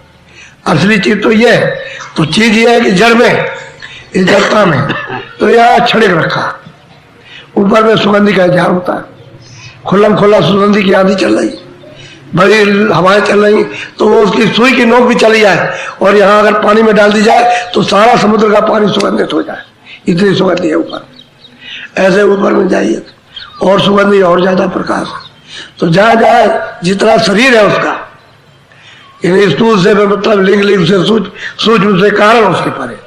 असली चीज तो ये है, तो चीज ये है कि जड़ में, इस जड़ता में तो यह छिड़क रखा, ऊपर में सुगंधी का इजहार होता है। खुल्लम खुल्ला सुगंधी की आंधी चल रही, बड़ी हवाएं चल रही, तो वो उसकी सुई की नोक भी चली जाए और यहाँ अगर पानी में डाल दी जाए तो सारा समुद्र का पानी सुगंधित हो जाए, इतनी सुगंधी है ऊपर। ऐसे ऊपर में जाइए और सुगंधी और ज्यादा प्रकाश। तो जहाँ जाए जितना शरीर है उसका, इन स्थूल से मतलब लिंग, लिंग से सूक्ष्म से कारण उसके परे,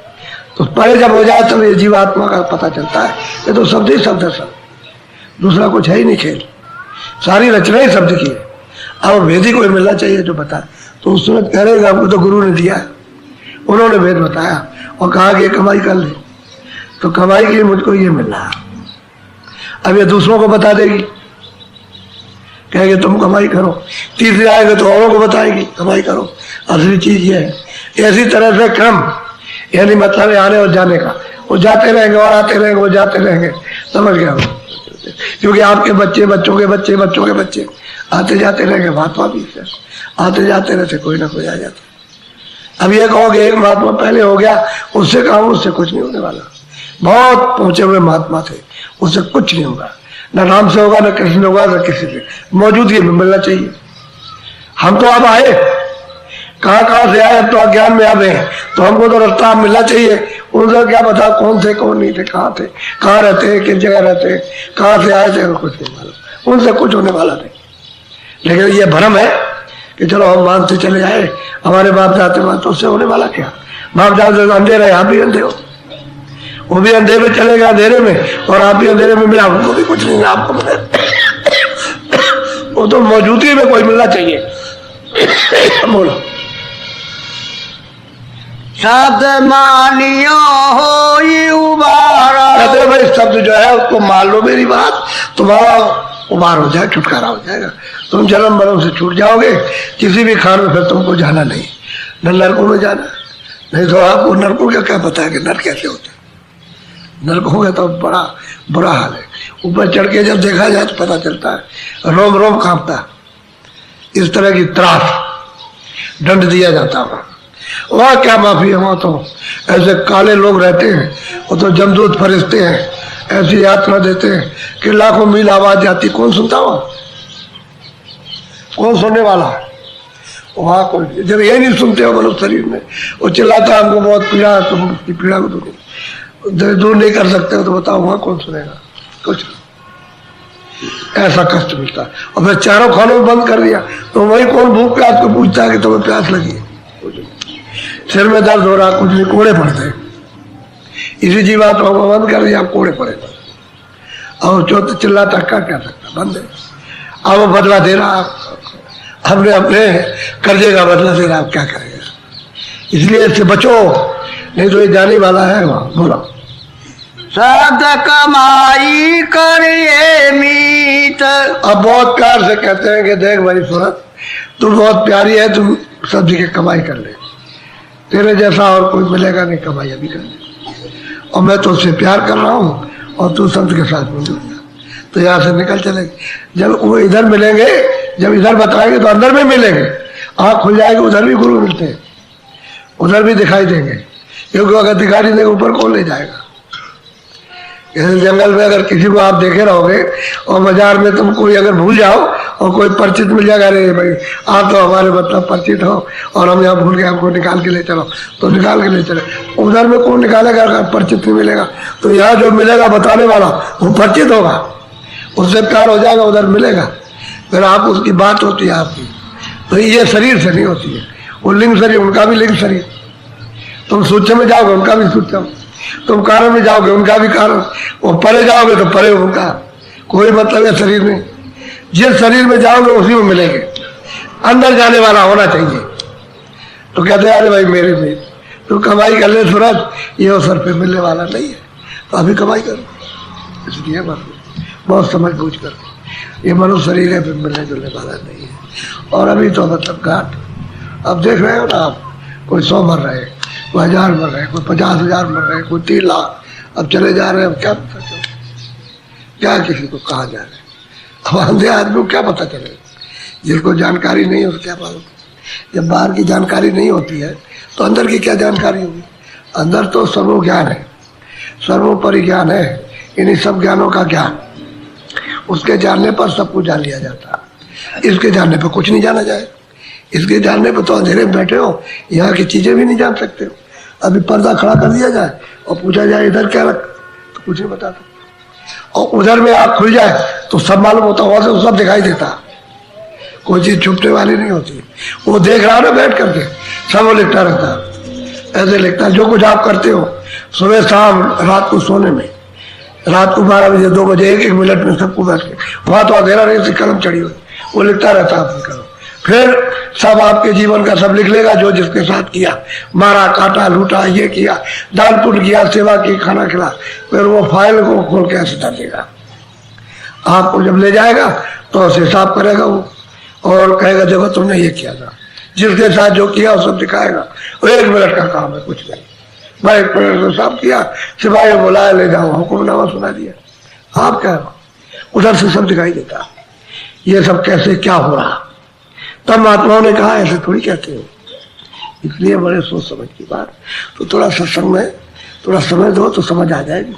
तो परे जब हो जाए तब ये जीवात्मा का पता चलता है। ये तो शब्द ही शब्द है, सब दूसरा कुछ है ही नहीं खेल, सारी रचना ही शब्द की है। अब वेदी को मिलना चाहिए जो बता, तो उस सूरत कह रहे हमको तो गुरु ने दिया, उन्होंने वेद बताया और कहा कि कमाई कर ले, तो कमाई की मुझको ये मिल रहा। अब ये दूसरों को बता देगी, कहेंगे तुम कमाई करो, तीसरे आएंगे तो औरों को बताएगी कमाई करो, असली चीज ये है। इसी तरह से क्रम, यानी मतलब आने और जाने का, वो जाते रहेंगे और आते रहेंगे, वो जाते रहेंगे, समझ गया हो? क्योंकि आपके बच्चे, बच्चों के बच्चे, बच्चों के बच्चे आते जाते रहेंगे, महात्मा भी आते जाते रहते, कोई ना कोई आ जाता। अब ये कहोगे एक महात्मा पहले हो गया, उससे कहा, उससे कुछ नहीं होने वाला। बहुत पहुंचे हुए महात्मा थे, उससे कुछ नहीं होगा, न राम से होगा, न कृष्ण होगा, न किसी से। मौजूदगी में मिलना चाहिए। हम तो अब आए, कहाँ से आए, अब तो अज्ञान में आ गए, तो हमको तो रास्ता मिलना चाहिए। उनका क्या पता कौन थे कौन नहीं थे, कहाँ थे, कहाँ रहते, किस जगह रहते, कहाँ से आए थे, कुछ नहीं मालूम, उनसे कुछ होने वाला नहीं। लेकिन ये भ्रम है कि चलो हम मानते चले आए, हमारे बाप जाते मान, तो उससे होने वाला क्या? बाप जाते तो अंधेरे है, आप भी अंधे हो, वो भी अंधेरे में चले गए अंधेरे में, और आप भी अंधेरे में मिला, उनको भी कुछ नहीं, आपको मिले। वो तो मौजूदगी में कोई मिलना चाहिए। बोलो। शब्द मानियो हो ये उबारा। कहते भाई शब्द जो है उसको मान लो, मेरी बात, तुम्हारा उबार हो जाए, छुटकारा हो जाएगा, तुम जन्म मरण से छूट जाओगे। किसी भी खान में फिर तुमको जाना नहीं, न नरकों में जाना, नहीं तो आपको नरकों का क्या पता है कि नरक कैसे होते हैं। नरक हो गया तो बड़ा बुरा हाल है। ऊपर चढ़ के जब देखा जाए तो पता चलता है, रोम रोम कांपता, इस तरह की त्रास दंड दिया जाता है। वह क्या माफी है, वहां तो ऐसे काले लोग रहते हैं, वो तो जमदूत फरिश्ते हैं, ऐसी यात्रा देते हैं कि लाखों मील आवाज जाती, कौन सुनता हो, कौन सुनने वाला? वहां कोई, जब ये नहीं सुनते हो मनुष्य शरीर में, वो चिल्लाता हमको बहुत पीड़ा, तुम उसकी पीड़ा को दूर नहीं कर सकते हो, तो बताओ वहां कौन सुनेगा? कुछ ऐसा कष्ट मिलता है। और फिर चारों खानों में बंद कर दिया तो वही कौन भूख प्यास को पूछता है कि तुम्हें प्यास लगी है? सिर में दर्द हो रहा, कुछ नहीं, कोड़े पड़ते, इसी जीवात्मा को बंद कर दिया, कोड़े पड़े। और जो तो चिल्लाता क्या सकता, बंद है। अब वो बदला दे रहा, हमने अपने कर्जे का बदला दे रहा, क्या करेगा? इसलिए इससे बचो, नहीं तो ये जाने वाला है। वहां बोला शब्द कमाई करिए मीत। अब बहुत प्यार से कहते हैं कि देख भाई सूरत, तू बहुत प्यारी है, तुम शब्द की कमाई कर ले, तेरे जैसा और कोई मिलेगा नहीं, कमाई अभी कर ले। और मैं तो उससे प्यार कर रहा हूँ और तू शब्द के साथ मिल जा, तो यहाँ से निकल चलेगी। जब वो इधर मिलेंगे, जब इधर बताएंगे तो अंदर में मिलेंगे, आँख खुल जाएगी, उधर भी गुरु मिलते हैं, उधर भी दिखाई देंगे, क्योंकि अगर दिखाई नहीं देंगे ऊपर कौन ले जाएगा? जंगल में अगर किसी को आप देखे रहोगे और बाजार में तुम कोई अगर भूल जाओ और कोई परिचित मिल जाएगा, अरे भाई आप तो हमारे मतलब परिचित हो और हम यहाँ भूल गए, हमको निकाल के ले चलो, तो निकाल के ले चले। उधर में कौन निकालेगा अगर परिचित नहीं मिलेगा? तो यहाँ जो मिलेगा बताने वाला वो परिचित होगा, उससे प्यार हो जाएगा, उधर मिलेगा, फिर आप उसकी बात होती है आपकी। तो ये शरीर से नहीं होती है, वो लिंग शरीर, उनका भी लिंग शरीर। तुम सूक्ष्म में जाओगे, उनका भी सूक्ष्म, तुम कारण में जाओगे, उनका भी कारण, वो परे जाओगे तो परे उनका, कोई मतलब है शरीर में। जिस शरीर में जाओगे उसी में मिलेंगे, अंदर जाने वाला होना चाहिए। तो कहते हैं अरे भाई मेरे में तो कमाई कर ले सूरज, ये सर पे मिलने वाला नहीं है, तो अभी कमाई करो। इसलिए बहुत समझ बूझ कर, ये मनुष्य शरीर है, फिर मिलने जुलने वाला नहीं है। और अभी तो मतलब घाट, अब देख रहे हो ना आप, कोई 100 मर रहे, कोई 1000 मर रहे, कोई 50,000 मर रहे, कोई 3 लाख, अब चले जा रहे हैं। अब क्या पता चले, क्या किसी को कहा जा रहा है? अब अंधे आदमी को क्या पता चले, जिसको जानकारी नहीं हो, क्या मालूम? जब बाहर की जानकारी नहीं होती है तो अंदर की क्या जानकारी होगी? अंदर तो सर्वो ज्ञान है, सर्वोपरि ज्ञान है, इन्हीं सब ज्ञानों का ज्ञान, उसके जानने पर सब कुछ जान लिया जाता है। इसके जानने पर कुछ नहीं जाना जाए, इसके जानने पर तो अंधेरे में बैठे हो, यहाँ की चीजें भी नहीं जान सकते हो। अभी पर्दा खड़ा कर दिया जाए और पूछा जाए इधर क्या रख, तो कुछ नहीं बता सकते, और उधर में आँख खुल जाए तो सब मालूम होता, वहां से सब दिखाई देता, कोई चीज छुपने वाली नहीं होती। वो देख रहा ना बैठ करके, सब वो लिखता रहता, ऐसे लिखता है। जो कुछ आप करते हो सुबह शाम रात को सोने में, रात को 12 बजे 2 बजे 1-1 मिनट में सबको बैठ के, वहां तो अंधेरा नहीं, से कलम चढ़ी हुई, वो लिखता रहता आपकी कलम। फिर सब आपके जीवन का सब लिख लेगा, जो जिसके साथ किया, मारा काटा लूटा, ये किया, दान पुण्य किया, सेवा की, खाना खिला, फिर वो फाइल को खोल के ऐसे डालेगा। आपको जब ले जाएगा तो उसे हिसाब करेगा वो और कहेगा देखो तुमने ये किया था, जिसके साथ जो किया वो सब दिखाएगा। वो 1 मिनट का काम है, कुछ नहीं। भाई 1 मिनट में सब किया, सिपाही बुलाया, ले जाओ, हुक्मनामा सुना दिया, आप क्या हो, उधर से सब दिखाई देता ये सब कैसे क्या हो रहा। तब महात्माओं ने कहा ऐसे थोड़ी कहते हो, इसलिए बड़े सोच समझ की बात। तो थोड़ा सत्संग में थोड़ा समय दो तो समझ आ जाएगी।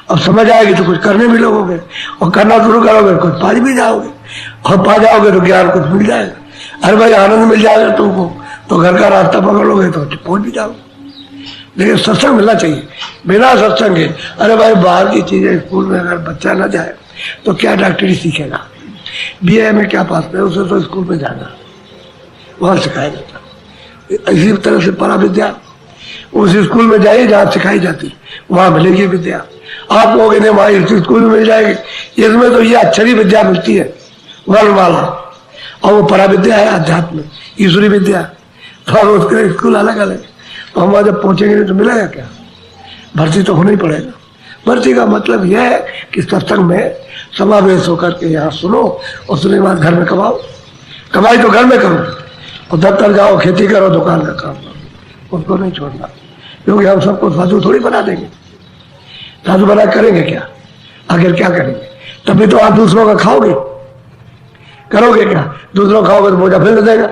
अब समझ आएगी तो कुछ करने भी लगोगे, और करना शुरू करोगे कुछ पा भी जाओगे, और पा जाओगे तो ज्ञान कुछ मिल जाएगा। अरे भाई आनंद मिल जाएगा तुमको तो घर का रास्ता पकड़ोगे तो पहुंच भी जाओगे। लेकिन सत्संग मिलना चाहिए, बिना सत्संग के अरे भाई बाहर की चीजें स्कूल में अगर बच्चा ना जाए तो क्या डॉक्टरी सीखेगा, BA में क्या पास है, उसे तो स्कूल में जाना, वहां सिखाया जाता। इसी तरह से परा विद्या उस स्कूल में जाइए जहाँ सिखाई जाती, वहां मिलेगी विद्या। आप लोग इन्हें वहां इस स्कूल में मिल जाएगी, इसमें तो ये अक्षरी विद्या मिलती है वर्ण वाला, और वो परा विद्या है अध्यात्म ईश्वरी विद्या। तो अब उसके स्कूल अलग अलग, तो हम वहां जब पहुंचेंगे तो मिलेगा क्या, भर्ती तो होना ही पड़ेगा। भर्ती का मतलब यह है कि सत्संग में समावेश होकर के यहाँ सुनो, और सुनने के बाद घर में कमाओ। कमाई तो घर में करो, और दफ्तर जाओ, खेती करो, दुकान का काम करो, उसको नहीं छोड़ना। क्योंकि हम सबको साधु थोड़ी बना देंगे, साधु बना करेंगे क्या, आखिर क्या करेंगे। तभी तो आप दूसरों का खाओगे, करोगे क्या, दूसरों खाओगे तो बोझा फिर देगा।